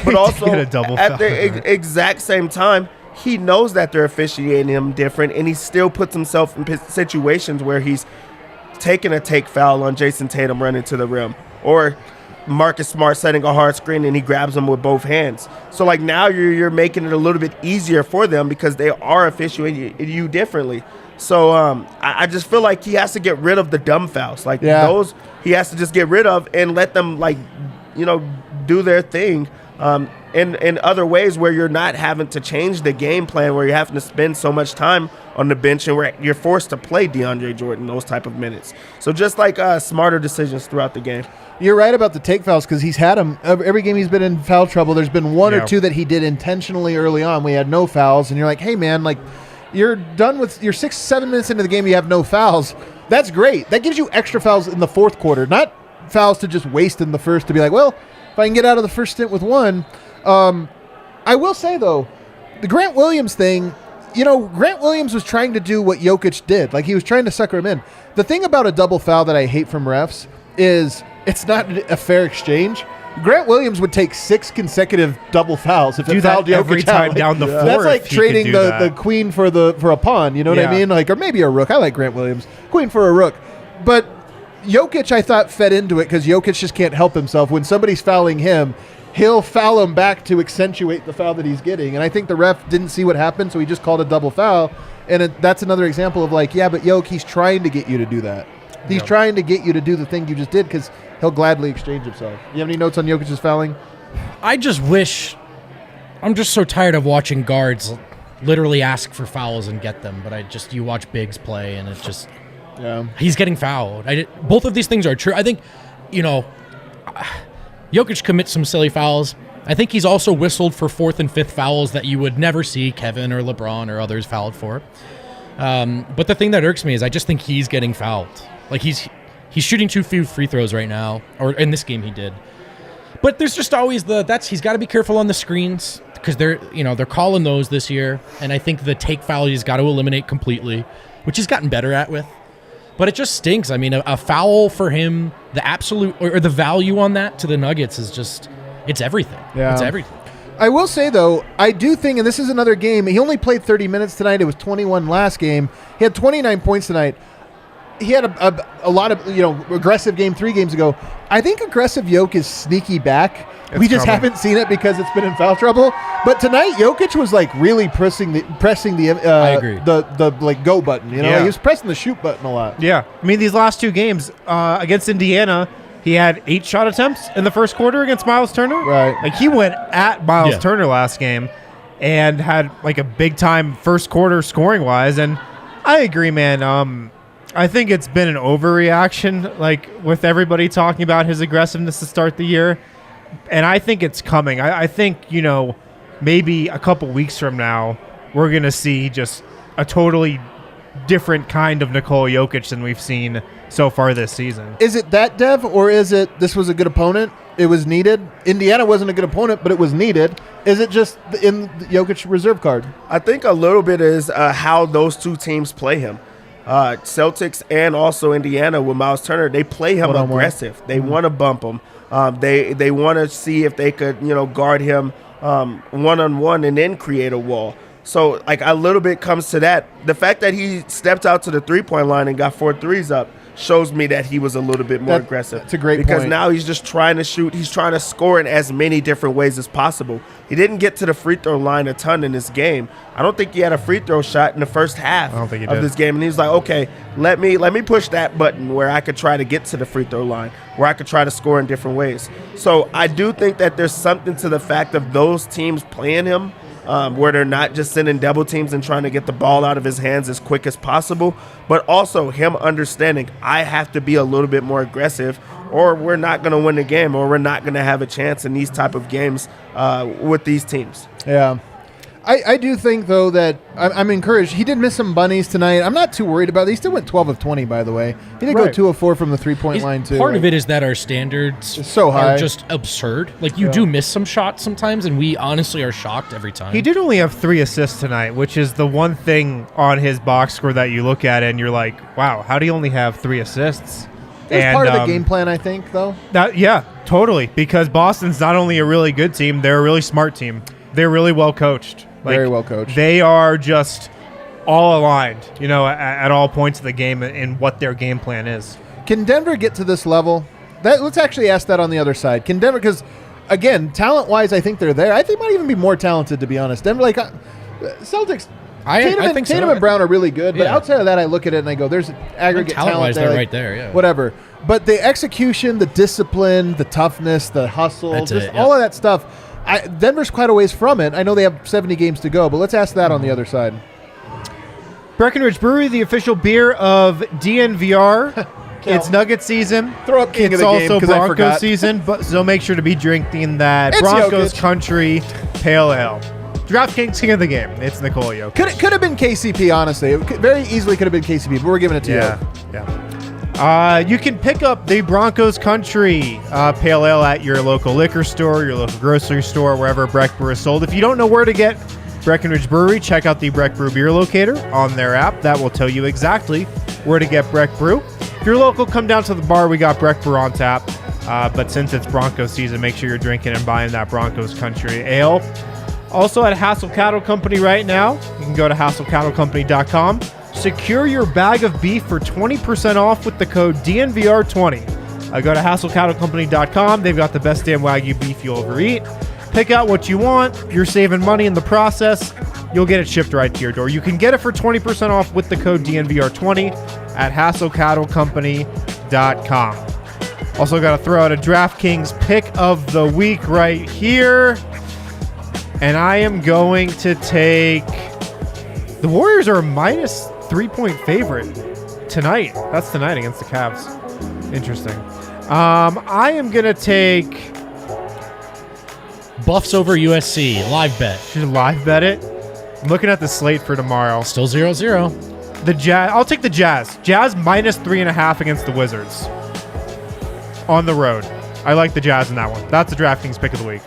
but also at the exact same time, he knows that they're officiating him different, and he still puts himself in situations where he's taking a take foul on Jayson Tatum running to the rim, or Marcus Smart setting a hard screen and he grabs him with both hands. So like now you're making it a little bit easier for them because they are officiating you differently. So I just feel like he has to get rid of the dumb fouls. Those he has to just get rid of and let them do their thing. In other ways where you're not having to change the game plan, where you're having to spend so much time on the bench and where you're forced to play DeAndre Jordan those type of minutes. So just smarter decisions throughout the game. You're right about the take fouls because he's had them every game he's been in foul trouble. There's been one or two that he did intentionally early on. We had no fouls, and you're like, hey man, you're done with your 6-7 minutes into the game. You have no fouls. That's great. That gives you extra fouls in the fourth quarter, not fouls to just waste in the first to be like, well, if I can get out of the first stint with one. I will say, though, the Grant Williams thing, Grant Williams was trying to do what Jokic did. He was trying to sucker him in. The thing about a double foul that I hate from refs is it's not a fair exchange. Grant Williams would take 6 consecutive double fouls if it fouled Jokic every time down the floor. That's like trading the queen for a pawn. You know what I mean? Or maybe a rook. I like Grant Williams. Queen for a rook. But Jokic, I thought, fed into it because Jokic just can't help himself. When somebody's fouling him, he'll foul him back to accentuate the foul that he's getting. And I think the ref didn't see what happened, so he just called a double foul. And that's another example of but Jokic, he's trying to get you to do that. He's trying to get you to do the thing you just did because he'll gladly exchange himself. You have any notes on Jokic's fouling? I just wish – I'm just so tired of watching guards literally ask for fouls and get them. But you watch bigs play and it just – he's getting fouled. Both of these things are true. I think, Jokic commits some silly fouls. I think he's also whistled for 4th and 5th fouls that you would never see Kevin or LeBron or others fouled for. But the thing that irks me is I just think he's getting fouled. He's shooting too few free throws right now, or in this game he did. But there's just always he's got to be careful on the screens because they're calling those this year, and I think the take foul he's got to eliminate completely, which he's gotten better at with. But it just stinks. I mean, a foul for him, the absolute or the value on that to the Nuggets is just it's everything. Yeah. It's everything. I will say, though, I do think, and this is another game, he only played 30 minutes tonight. It was 21 last game. He had 29 points tonight. He had a lot of, aggressive game 3 games ago. I think aggressive Jokic is sneaky back. We just coming. haven't seen it because it's been in foul trouble. But tonight, Jokic was like really pressing the I agree. the like go button. You know, Yeah. he was pressing the shoot button a lot. Yeah. I mean, these last two games against Indiana, he had 8 shot attempts in the first quarter against Miles Turner. Right. Like, he went at Miles Yeah. Turner last game and had like a big time first quarter scoring wise. And I agree, man. I think it's been an overreaction, like with everybody talking about his aggressiveness to start the year. And I think it's coming. I think, maybe a couple weeks from now, we're going to see just a totally different kind of Nikola Jokic than we've seen so far this season. Is it that, Dev, or is it this was a good opponent? It was needed. Indiana wasn't a good opponent, but it was needed. Is it just in the Jokic reserve card? I think a little bit is how those two teams play him. Celtics and also Indiana with Miles Turner, they play him One-on-one. aggressive. They want to bump him. They want to see if they could, guard him one-on-one and then create a wall. So, like, a little bit comes to that. The fact that he stepped out to the three-point line and got 4 threes up shows me that he was a little bit more aggressive. That's a great because point. now he's just trying to shoot. He's trying to score in as many different ways as possible. He didn't get to the free throw line a ton in this game. I don't think he had a free throw shot in the first half I don't think he of did. this game. And he was like, okay, let me push that button where I could try to get to the free throw line, where I could try to score in different ways. So I do think that there's something to the fact of those teams playing him where they're not just sending double teams and trying to get the ball out of his hands as quick as possible, but also him understanding I have to be a little bit more aggressive or we're not going to win the game or we're not going to have a chance in these type of games with these teams. Yeah. I do think, though, that I'm encouraged. He did miss some bunnies tonight. I'm not too worried about it. He still went 12 of 20, by the way. He did go Right. 2 of 4 from the three-point line, too. Part of it is that our standards It's so high. are just absurd. Like, you do miss some shots sometimes, and we honestly are shocked every time. He did only have 3 assists tonight, which is the one thing on his box score that you look at and you're like, wow, how do you only have 3 assists? It's part of the game plan, I think, though. Yeah, totally. Because Boston's not only a really good team, they're a really smart team. They're really well coached. Very well coached. They are just all aligned, at all points of the game in what their game plan is. Can Denver get to this level? Let's actually ask that on the other side. Can Denver, because, again, talent-wise, I think they're there. I think they might even be more talented, to be honest. Denver, Celtics, I think so. Tatum and Brown are really good, but Yeah. outside of that, I look at it and I go, there's aggregate talent talent-wise, there. they're right there, yeah. Whatever. But the execution, the discipline, the toughness, the hustle, That's just it, yeah. all of that stuff, Denver's quite a ways from it. I know they have 70 games to go, but let's ask that on the other side. Breckenridge Brewery, the official beer of DNVR. It's Nugget season. Throw up king It's of the game, also 'cause I Broncos forgot. season, but so make sure to be drinking that It's Broncos Jokic. Country Pale Ale. DraftKings king of the game. It's Nikola Jokic. Could have been KCP, honestly. Very easily could have been KCP, but we're giving it to you. Yeah. You can pick up the Broncos Country Pale Ale at your local liquor store, your local grocery store, wherever Breck Brew is sold. If you don't know where to get Breckenridge Brewery, check out the Breck Brew Beer Locator on their app. That will tell you exactly where to get Breck Brew. If you're local, come down to the bar. We got Breck Brew on tap. But since it's Broncos season, make sure you're drinking and buying that Broncos Country Ale. Also at Hassel Cattle Company right now. You can go to HassleCattleCompany.com. Secure your bag of beef for 20% off with the code DNVR20. Go to HassleCattleCompany.com. They've got the best damn Wagyu beef you'll ever eat. Pick out what you want. You're saving money in the process. You'll get it shipped right to your door. You can get it for 20% off with the code DNVR20 at HassleCattleCompany.com. Also got to throw out a DraftKings pick of the week right here. And I am going to take... The Warriors are a minus 3-point favorite tonight. That's tonight against the Cavs. Interesting. I am going to take... Buffs over USC. Live bet. Should live bet it? I'm looking at the slate for tomorrow. Still 0-0. The Jazz. I'll take the Jazz. Jazz minus 3.5 against the Wizards. On the road. I like the Jazz in that one. That's the DraftKings pick of the week.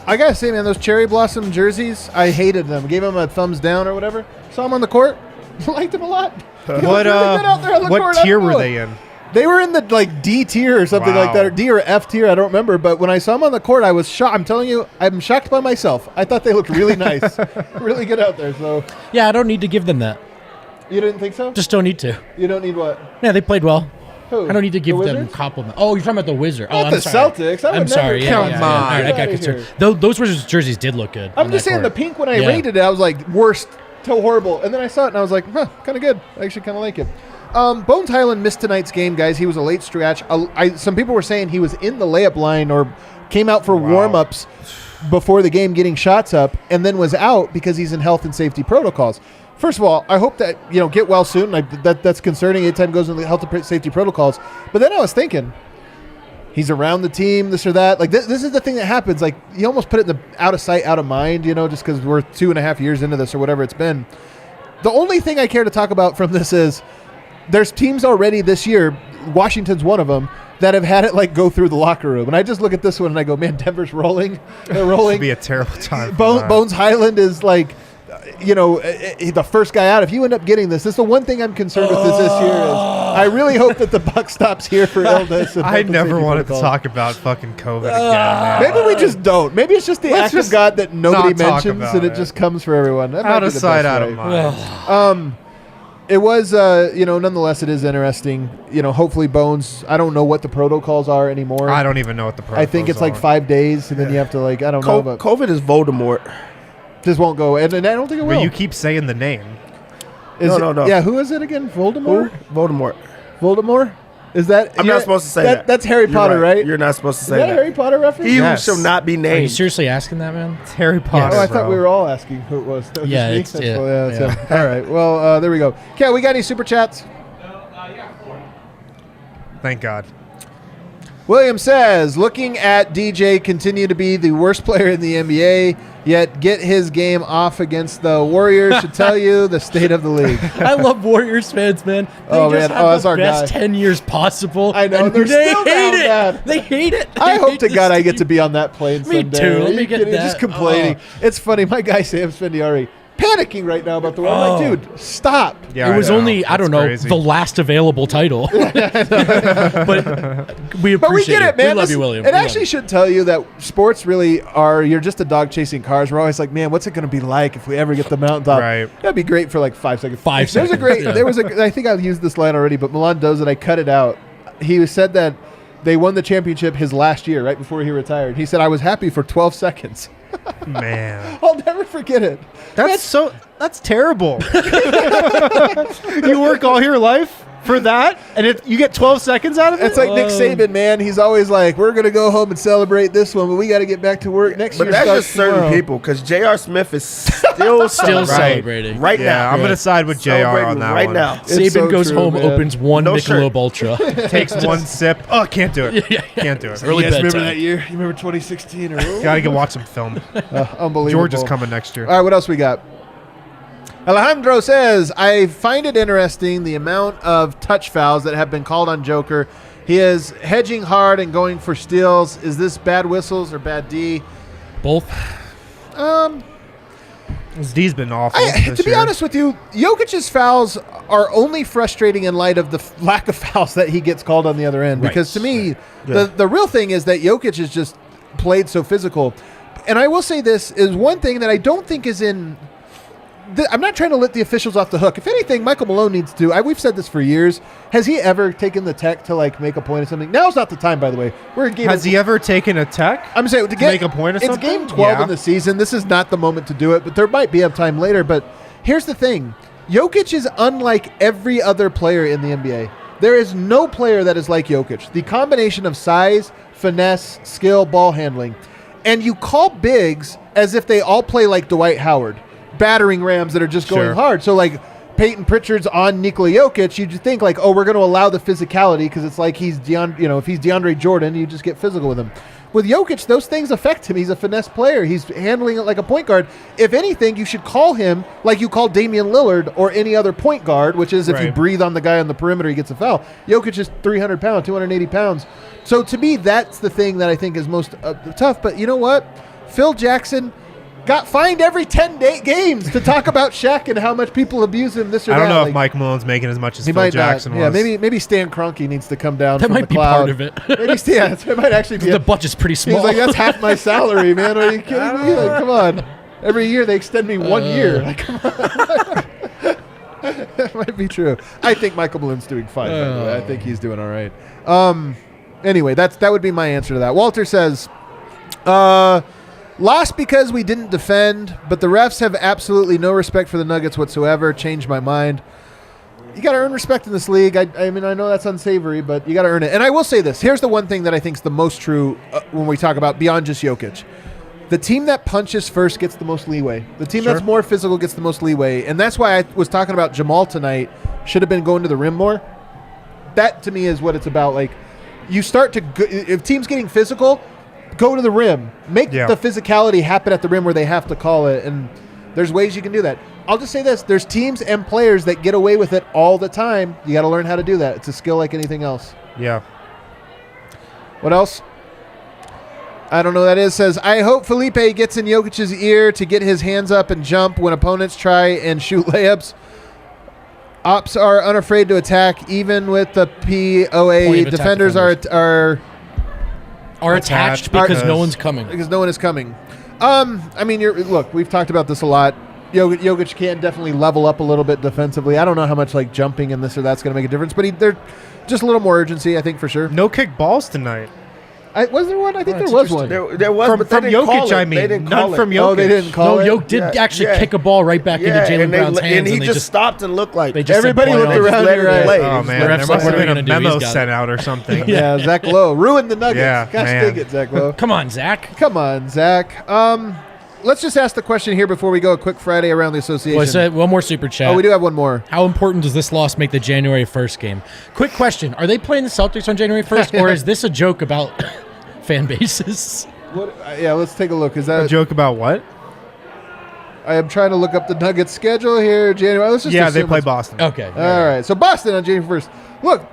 I gotta say, man, those cherry blossom jerseys, I hated them. Gave them a thumbs down or whatever. Saw them on the court. Liked them a lot. They looked really good out there on the court. What I tier don't were know. they in? They were in the D tier or something like that, or D or F tier. I don't remember. But when I saw them on the court, I was shocked. I'm telling you, I'm shocked by myself. I thought they looked really nice, really good out there. So Yeah, I don't need to give them that. you didn't think so? Just don't need to. You don't need what? Yeah, they played well. Who? I don't need to give The them Wizards? compliment. Oh, you're talking about the Wizard. Oh, Not I'm the sorry. Celtics. I would I'm sorry. never- Yeah, Come yeah, on. yeah. All right, I Get got outta concerned. here. Those Wizards jerseys did look good. I'm on just that saying the court. pink when I Yeah. rated it, I was like, worst to horrible. And then I saw it and I was like, kind of good. I actually kind of like it. Bones Highland missed tonight's game, guys. He was a late stretch. Some people were saying he was in the layup line or came out for warm-ups before the game getting shots up and then was out because he's in health and safety protocols. First of all, I hope that, get well soon. That's concerning anytime it goes into health and safety protocols. But then I was thinking, he's around the team, this or that. Like, this is the thing that happens. Like, you almost put it in the out of sight, out of mind, just because we're 2.5 years into this or whatever it's been. The only thing I care to talk about from this is there's teams already this year, Washington's one of them, that have had it, go through the locker room. And I just look at this one and I go, man, Denver's rolling. They're rolling. It'd be a terrible time. Bones Highland is the first guy out. If you end up getting this is the one thing I'm concerned with this year is I really hope that the buck stops here for illness. And I health and never safety wanted to protocols. talk about fucking COVID again. Man. Maybe we just don't. Maybe it's just the Let's act of just God that nobody not talk mentions about and it it. just comes for everyone. That might Out be of the sight, best out way. of mind. It was, nonetheless, it is interesting. Hopefully Bones, I don't know what the protocols are anymore. I don't even know what the protocols I think it's like are. 5 days, and then you have to, I don't know, but COVID is Voldemort. this won't go. And I don't think it will. But you keep saying the name. No. Yeah, who is it again? Voldemort? Voldemort. Voldemort? Is that? I'm not supposed to say that. That's Harry You're Potter, right? You're not supposed to Is say that a that. Harry Potter reference? He who Yes. shall not be Are you named. seriously asking that, man? It's Harry Potter. Oh, I Yes, thought bro. we were all asking who it was. That was Yeah, just me? it's- That's yeah, cool. So, all right. Well, there we go. Okay, we got any super chats? Thank God. William says, looking at DJ continue to be the worst player in the NBA, yet get his game off against the Warriors should tell you the state of the league. I love Warriors fans, man. They Oh, just man. have Oh, that's the our best guy. 10 years possible. I know, and they're they still hate down it. bad. They hate it. I They hope hate to this God I get team. to be on that plane Me someday. too. Are Let you me get kidding? that. Just complaining. It's funny. My guy, Sam Spendiari, panicking right now about the world. I'm like, dude, stop. Yeah, It was I know. only, I don't That's know, crazy. the last available title. But we But we appreciate get it, man. We love This- you, William. It We love actually you. should tell you that sports really are, you're just a dog chasing cars. We're always like, man, what's it going to be like if we ever get the mountaintop? Right. That'd be great for 5 seconds. 5 There's a seconds, great, yeah. there was a, I think I've used this line already, but Milan does it. I cut it out. He said that they won the championship his last year, right before he retired. He said, I was happy for 12 seconds. Man. I'll never forget it. That's terrible. You work all your life for that, and you get 12 seconds out of it? It's like Nick Saban, man. He's always like, we're going to go home and celebrate this one, but we got to get back to work next But year. that's starts just certain tomorrow. people, because J.R. Smith is still celebrating. right Yeah, now. I'm going to side with JR on Celebrating that right one. now. It's Saban so goes true, home, man. opens one No Michelob shirt. Ultra. Takes one sip. Oh, can't do it. Yeah. Can't do it. Early Yes, remember bedtime. that year? You remember 2016? Gotta go watch some film. Unbelievable. George is coming next year. All right, what else we got? Alejandro says, I find it interesting the amount of touch fouls that have been called on Joker. He is hedging hard and going for steals. Is this bad whistles or bad D? Both. His D's been awful. To this be year. honest with you, Jokic's fouls are only frustrating in light of the lack of fouls that he gets called on the other end. Right. Because to me, the real thing is that Jokic has just played so physical. And I will say this is one thing that I don't think is in... I'm not trying to let the officials off the hook. If anything, Michael Malone needs to... we've said this for years. Has he ever taken the tech to make a point or something? Now's not the time, by the way. We're in game... Has he ever taken a tech? I'm saying to make a point or something? It's game 12 Yeah. in the season. This is not the moment to do it, but there might be a time later. But here's the thing. Jokic is unlike every other player in the NBA. There is no player that is like Jokic. The combination of size, finesse, skill, ball handling. And you call bigs as if they all play like Dwight Howard. Battering rams that are just going Sure. hard. So Peyton Pritchard's on Nikola Jokic, you just think we're going to allow the physicality because it's like he's if he's DeAndre Jordan, you just get physical with him. With Jokic, those things affect him. He's a finesse player. He's handling it like a point guard. If anything, you should call him like you call Damian Lillard or any other point guard, which is if you Right. breathe on the guy on the perimeter, he gets a foul. Jokic is 300 pounds, 280 pounds. So to me, that's the thing that I think is most tough. But you know what? Phil Jackson got fined every 10 games to talk about Shaq and how much people abuse him, this or I that. don't know if Mike Malone's making as much as He Phil might Jackson not. was. Yeah, maybe Stan Kroenke needs to come down That from might the be cloud. part of it. Maybe Stan. It might actually be. The budget's pretty small. He's like, that's half my salary, man. Are you kidding me? Come on. Every year they extend me 1 year. Come on. That might be true. I think Michael Malone's doing fine, by the way. I think he's doing all right. Anyway, that would be my answer to that. Walter says, lost because we didn't defend, but the refs have absolutely no respect for the Nuggets whatsoever. Changed my mind. You got to earn respect in this league. I mean, I know that's unsavory, but you got to earn it. And I will say this. Here's the one thing that I think is the most true when we talk about beyond just Jokic. The team that punches first gets the most leeway. The team that's more physical gets the most leeway. And that's why I was talking about Jamal tonight should have been going to the rim more. That, to me, is what it's about. Like, you start to if team's getting physical, go to the rim. Make the physicality happen at the rim where they have to call it. And there's ways you can do that. I'll just say this. There's teams and players that get away with it all the time. You got to learn how to do that. It's a skill like anything else. Yeah. What else? I don't know what that is. Says, I hope Felipe gets in Jokic's ear to get his hands up and jump when opponents try and shoot layups. Ops are unafraid to attack, even with the POA. Defenders are attached because no one's coming. Because no one is coming. I mean, look, we've talked about this a lot. Jokic can definitely level up a little bit defensively. I don't know how much like jumping and this or that's going to make a difference, but they're just a little more urgency, I think, for sure. No kick balls tonight. Was there one? I think there was one. There was, from they didn't Jokic, call it. I mean. They didn't None call from it. Jokic. No, they didn't call it. Jokic did actually kick a ball right back into Jalen Brown's hands. And he they just stopped and looked like everybody looked around. Let it play. Oh, man. The refs There must have said, been "What are a you gonna do? memo He's got sent it." out or something. Yeah, Zach Lowe ruined the Nuggets. Yeah, Gosh, man. dig it, Zach Lowe. Come on, Zach. Come on, Zach. Let's just ask the question here before we go. A quick Friday around the association. One more super chat. Oh, we do have one more. How important does this loss make the January 1st game? Quick question. Are they playing the Celtics on January 1st, or is this a joke about fan bases? What? Yeah, let's take a look. Is that A joke about what? I am trying to look up the Nuggets schedule here. January. Let's just Yeah, they assume play it's- Boston. Okay. All right. So Boston on January 1st. Look,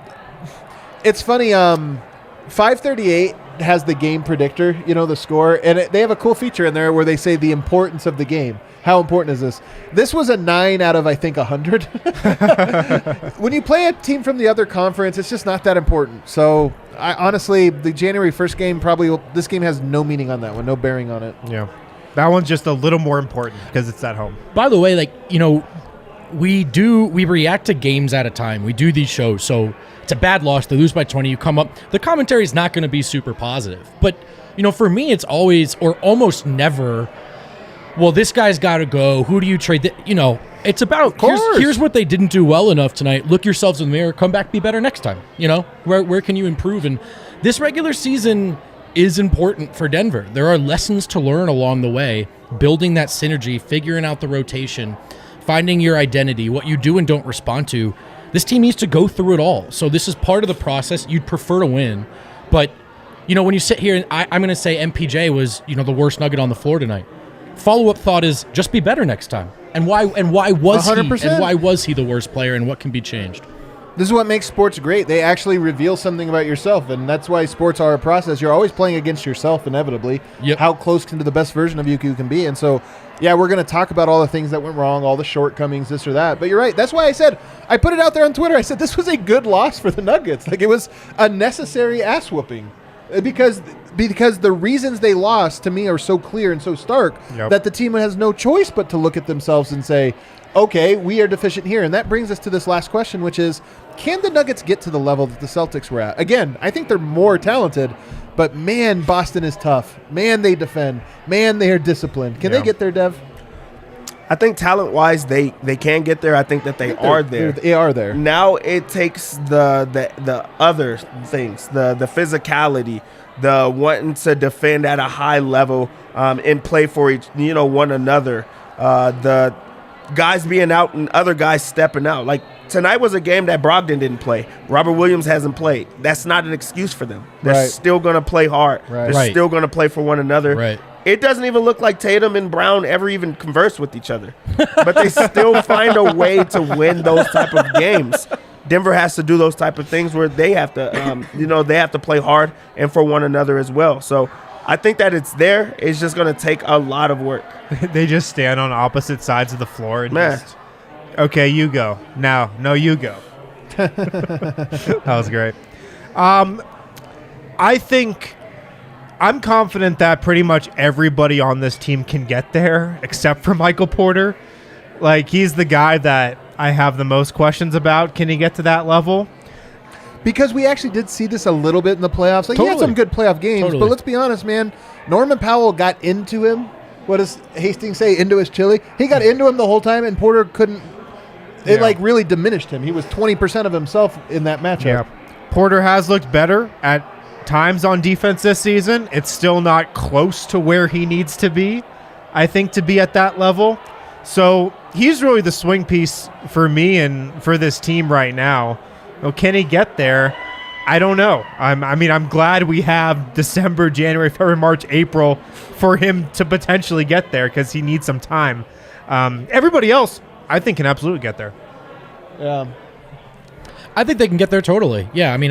it's funny. 538 has the game predictor, the score, and they have a cool feature in there where they say the importance of the game. How important is this? This was a 9 out of, I think, 100. When you play a team from the other conference, it's just not that important. So, honestly, the January 1st game this game has no meaning on that one, no bearing on it. Yeah. That one's just a little more important because it's at home. By the way, we react to games at a time. We do these shows, so it's a bad loss. They lose by 20. You come up. The commentary is not going to be super positive. But, for me, it's always or almost never, well, this guy's got to go. Who do you trade? It's about here's what they didn't do well enough tonight. Look yourselves in the mirror. Come back, be better next time. Where can you improve? And this regular season is important for Denver. There are lessons to learn along the way, building that synergy, figuring out the rotation, finding your identity, what you do and don't respond to. This team needs to go through it all. So this is part of the process. You'd prefer to win. But, when you sit here, and I'm going to say MPJ was, the worst Nugget on the floor tonight. Follow-up thought is just be better next time. And why was 100%. he? And why was he the worst player? And what can be changed? This is what makes sports great. They actually reveal something about yourself, and that's why sports are a process. You're always playing against yourself, inevitably. Yep. How close to the best version of you can be. And so, yeah, we're going to talk about all the things that went wrong, all the shortcomings, this or that. But you're right. That's why I put it out there on Twitter. I said this was a good loss for the Nuggets. Like, it was a necessary ass whooping. Because the reasons they lost, to me, are so clear and so stark that the team has no choice but to look at themselves and say, okay, we are deficient here. And that brings us to this last question, which is, can the Nuggets get to the level that the Celtics were at? Again, I think they're more talented, but man, Boston is tough. Man, they defend. Man, they are disciplined. Can they get there, Dev? I think talent-wise, they can get there. I think that they are there. They are there. Now it takes the other things, the physicality, the wanting to defend at a high level and play for one another. The guys being out and other guys stepping out. Like tonight was a game that Brogdon didn't play. Robert Williams hasn't played. That's not an excuse for them. They're still going to play hard. Right. They're still going to play for one another. Right. It doesn't even look like Tatum and Brown ever even converse with each other. But they still find a way to win those type of games. Denver has to do those type of things where they have to, they have to play hard and for one another as well. So I think that it's there. It's just going to take a lot of work. They just stand on opposite sides of the floor and just, okay, you go. Now, no, you go. That was great. I think I'm confident that pretty much everybody on this team can get there except for Michael Porter. Like, he's the guy that I have the most questions about. Can he get to that level? Because we actually did see this a little bit in the playoffs. Like, he had some good playoff games, but let's be honest, man. Norman Powell got into him. What does Hastings say? Into his chili? He got into him the whole time, and Porter couldn't. It, really diminished him. He was 20% of himself in that matchup. Yeah. Porter has looked better at times on defense this season. It's still not close to where he needs to be, I think, to be at that level. So he's really the swing piece for me and for this team right now. Well, can he get there? I don't know. I'm glad we have December, January, February, March, April for him to potentially get there because he needs some time. Everybody else, I think, can absolutely get there. Yeah. I think they can get there totally. Yeah, I mean,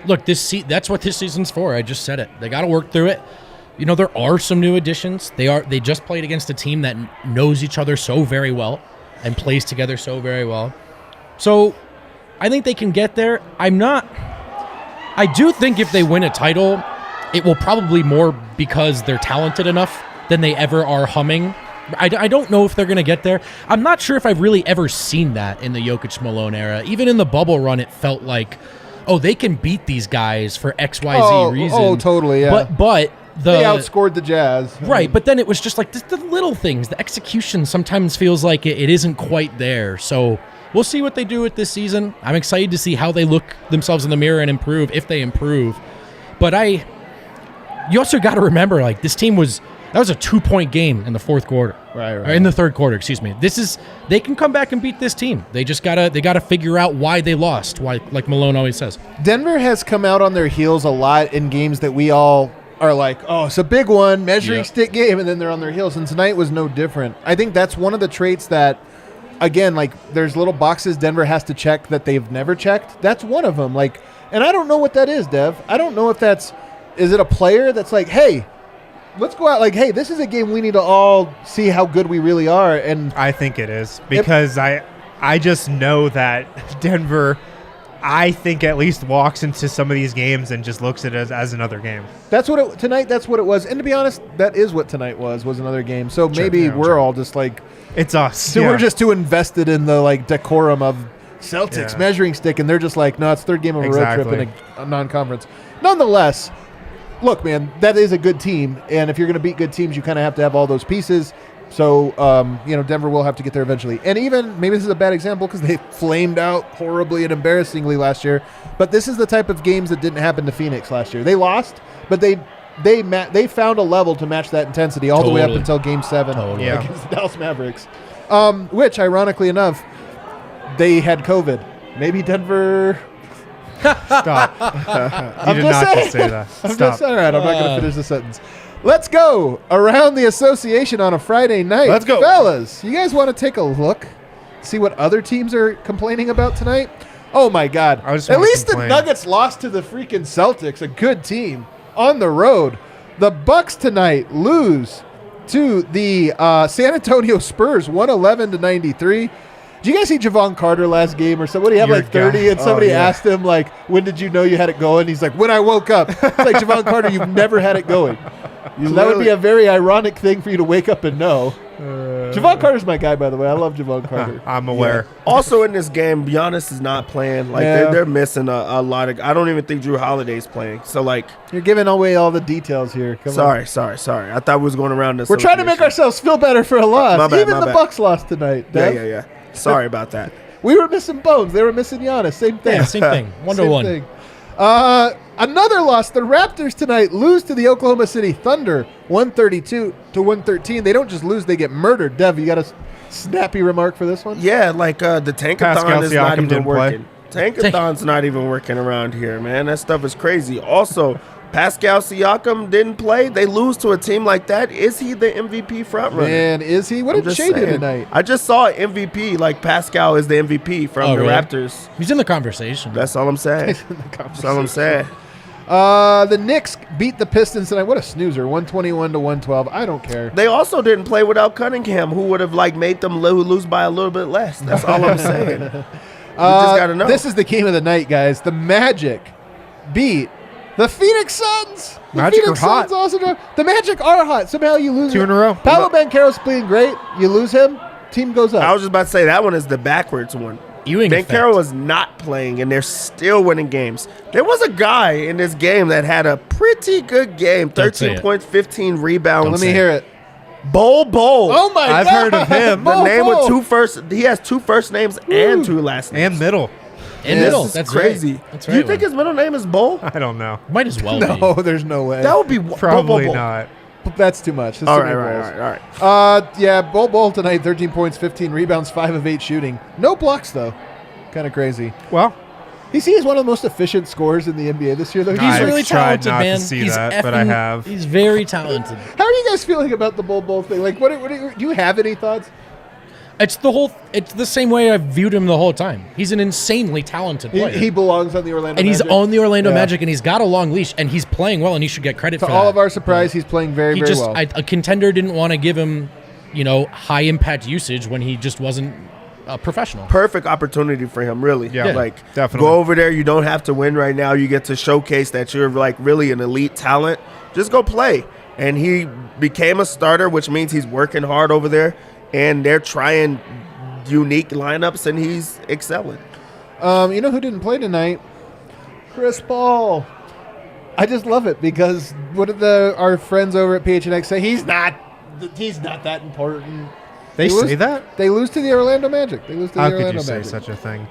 look, that's what this season's for. I just said it. They got to work through it. You know, there are some new additions. They just played against a team that knows each other so very well and plays together so very well. So I think they can get there. I do think if they win a title, it will probably more because they're talented enough than they ever are humming. I don't know if they're going to get there. I'm not sure if I've really ever seen that in the Jokic-Malone era. Even in the bubble run, it felt like, they can beat these guys for XYZ reason. Oh, totally, yeah. But they outscored the Jazz. Right, but then it was just like the little things. The execution sometimes feels like it isn't quite there. So we'll see what they do with this season. I'm excited to see how they look themselves in the mirror and improve, if they improve. But you also got to remember, like, this team that was a 2-point game in the fourth quarter. Right. Or in the third quarter, excuse me. They can come back and beat this team. They just gotta figure out why they lost, why, like Malone always says. Denver has come out on their heels a lot in games that we all are like, it's a big one, measuring stick game, and then they're on their heels. And tonight was no different. I think that's one of the traits that, again, like, there's little boxes Denver has to check that they've never checked. That's one of them. Like, and I don't know what that is, Dev. I don't know if is it a player that's like, hey, let's go out, like, hey, this is a game we need to all see how good we really are. And I think it is because I just know that Denver, I think, at least walks into some of these games and just looks at it as another game. That's what it was. And to be honest, that is what tonight was another game. So maybe we're all just like, it's us. So we're just too invested in the, like, decorum of Celtics measuring stick, and they're just like, no, it's third game of a road trip in a non-conference. Nonetheless, look, man, that is a good team, and if you're going to beat good teams, you kind of have to have all those pieces. So, Denver will have to get there eventually. And even, maybe this is a bad example because they flamed out horribly and embarrassingly last year, but this is the type of games that didn't happen to Phoenix last year. They lost, but they found a level to match that intensity all the way up until Game 7 against the Dallas Mavericks, which, ironically enough, they had COVID. Maybe Denver... Stop. You did not just say that. Stop. All right, I'm not going to finish the sentence. Let's go around the association on a Friday night. Let's go. Fellas, you guys want to take a look, see what other teams are complaining about tonight? Oh, my God. At least the Nuggets lost to the freaking Celtics, a good team, on the road. The Bucks tonight lose to the San Antonio Spurs, 111-93. Did you guys see Javon Carter last game or somebody had like 30 and somebody asked him, like, when did you know you had it going? He's like, when I woke up. It's like, Javon Carter, you've never had it going. So that would be a very ironic thing for you to wake up and know. Javon Carter's my guy, by the way. I love Javon Carter. I'm aware. Yeah. Also in this game, Giannis is not playing. Like, they're missing a lot of – I don't even think Drew Holiday's playing. So, like – You're giving away all the details here. Sorry. I thought we was going around this. We're trying to make ourselves feel better for a loss. My bad, even the Bucks lost tonight, Dev. Yeah. Sorry about that. We were missing Bones. They were missing Giannis. Same thing. Yeah, same thing. 1-1. Another loss. The Raptors tonight lose to the Oklahoma City Thunder, 132-113. They don't just lose; they get murdered. Dev, you got a snappy remark for this one? Yeah, like the Tankathon is not even working. Tankathon's not even working around here, man. That stuff is crazy. Also, Pascal Siakam didn't play. They lose to a team like that. Is he the MVP frontrunner? Man, is he? What did Shea do tonight? I just saw MVP. Like, Pascal is the MVP from the Raptors. He's in the conversation. That's all I'm saying. That's all I'm saying. The Knicks beat the Pistons tonight. What a snoozer. 121-112. I don't care. They also didn't play without Cunningham, who would have, like, made them lose by a little bit less. That's all I'm saying. You just got to know. This is the game of the night, guys. The Magic beat the Phoenix Suns. Magic are hot. The Magic are hot. Somehow you lose. 2 in a row. Paolo Banchero's playing great. You lose him. team goes up. I was just about to say that one is the backwards one. Ewing Ben effect. Carroll is not playing, and they're still winning games. There was a guy in this game that had a pretty good game. Don't say 13 it. points, 15 rebounds. Let me hear it. Bol Bol. Oh my I've God. heard of him. The Bol name Bol. with two first. He has two first names and two last names. And middle. In This middle. is That's crazy. Right. That's Do right. you think his middle name is Bol? I don't know. might as well No, be. there's no way. That would be Probably Bol. not. That's too much. That's All too right, many all right, balls. all right. Yeah, Bol tonight, 13 points, 15 rebounds, 5 of 8 shooting. No blocks, though. Kind of crazy. Well, He's one of the most efficient scorers in the NBA this year, though. He's I've really tried talented, not to man. see He's that, but I have. He's very talented. How are you guys feeling about the Bol thing? Like, do you have any thoughts? It's the same way I've viewed him the whole time. He's an insanely talented player. He belongs on the Orlando and he's Magic. on the Orlando Yeah. Magic, and he's got a long leash, and he's playing well, and he should get credit To for all that. of our surprise, he's playing very, He very just well. a contender didn't want to give him, high impact usage when he just wasn't a professional. Perfect opportunity for him, really. Yeah, like definitely. go over there. You don't have to win right now. You get to showcase that you're like really an elite talent. Just go play. And he became a starter, which means he's working hard over there. And they're trying unique lineups, and he's excelling. You know who didn't play tonight? Chris Paul. I just love it because what did our friends over at PHNX say? He's not that important. they lose- say that? They lose to the Orlando Magic. They lose to How the could Orlando you say Magic. such a thing?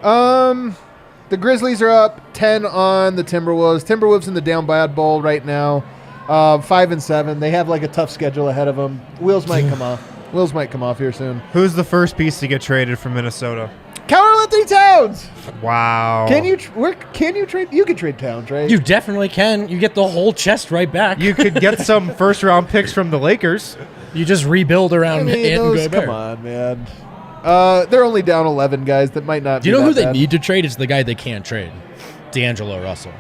The Grizzlies are up 10 on the Timberwolves. Timberwolves in the down bad bowl right now, 5-7. They have like a tough schedule ahead of them. Wheels might come off. Wheels might come off here soon. Who's the first piece to get traded from Minnesota? Karl-Anthony Towns. Wow. Can you trade? You can trade Towns, right? You definitely can. You get the whole chest right back. You could get some first-round picks from the Lakers. You just rebuild around Ant and Gobert. come on, man. They're only down 11 guys. That might not. Do you be know who that they bad. need to trade? It's the guy they can't trade, D'Angelo Russell.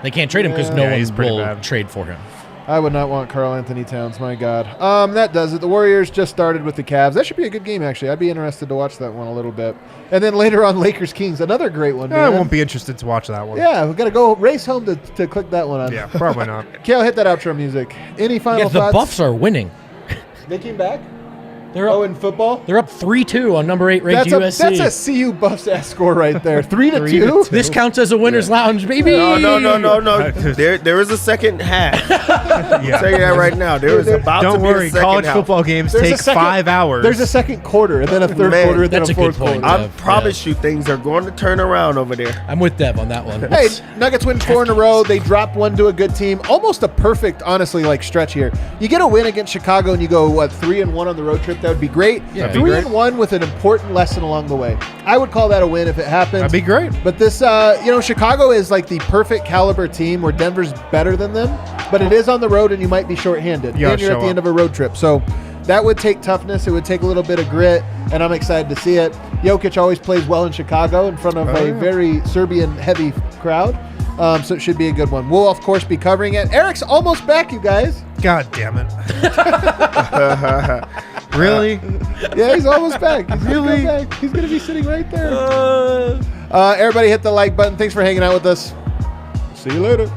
They can't trade him because no Yeah, he's one pretty will bad. trade for him. I would not want Karl-Anthony Towns. My God. That does it. The Warriors just started with the Cavs. That should be a good game, actually. I'd be interested to watch that one a little bit. And then later on, Lakers Kings, another great one. I Man. won't be interested to watch that one. Yeah, we got to go race home to click that one on. Yeah, probably not. Kale, hit that outro music. Any final Yeah, the thoughts? Buffs are winning. They came back. They're Oh, up. in football. They're up 3-2 on number 8 ranked USC. That's a CU Buffs ass score right there. 3-2. This counts as a winner's lounge, baby. No. There is a second half. I'll Yeah. tell you that right now. There is about to Don't be worry, a second college half. football games There's a take second- 5 hours. There's a second quarter, and then a third Man, quarter, and then that's a a good fourth point. quarter. I Yeah. promise you things are going to turn around over there. I'm with Dev on that one. Hey, Nuggets win 4 in a row. They drop one to a good team. Almost a perfect, honestly, like stretch here. You get a win against Chicago, and you go 3-1 on the road trip. That would be great. Yeah, that'd be 3-1 with an important lesson along the way. I would call that a win if it happens. That'd be great. But this, Chicago is like the perfect caliber team where Denver's better than them. But it is on the road, and you might be shorthanded. You gotta And you're at show the end up. of a road trip. So that would take toughness. It would take a little bit of grit, and I'm excited to see it. Jokic always plays well in Chicago in front of a very Serbian-heavy crowd. So it should be a good one. We'll, of course, be covering it. Eric's almost back, you guys. God damn it. Really? Yeah, he's almost back. He's really back. He's going to be sitting right there. Everybody hit the like button. Thanks for hanging out with us. See you later.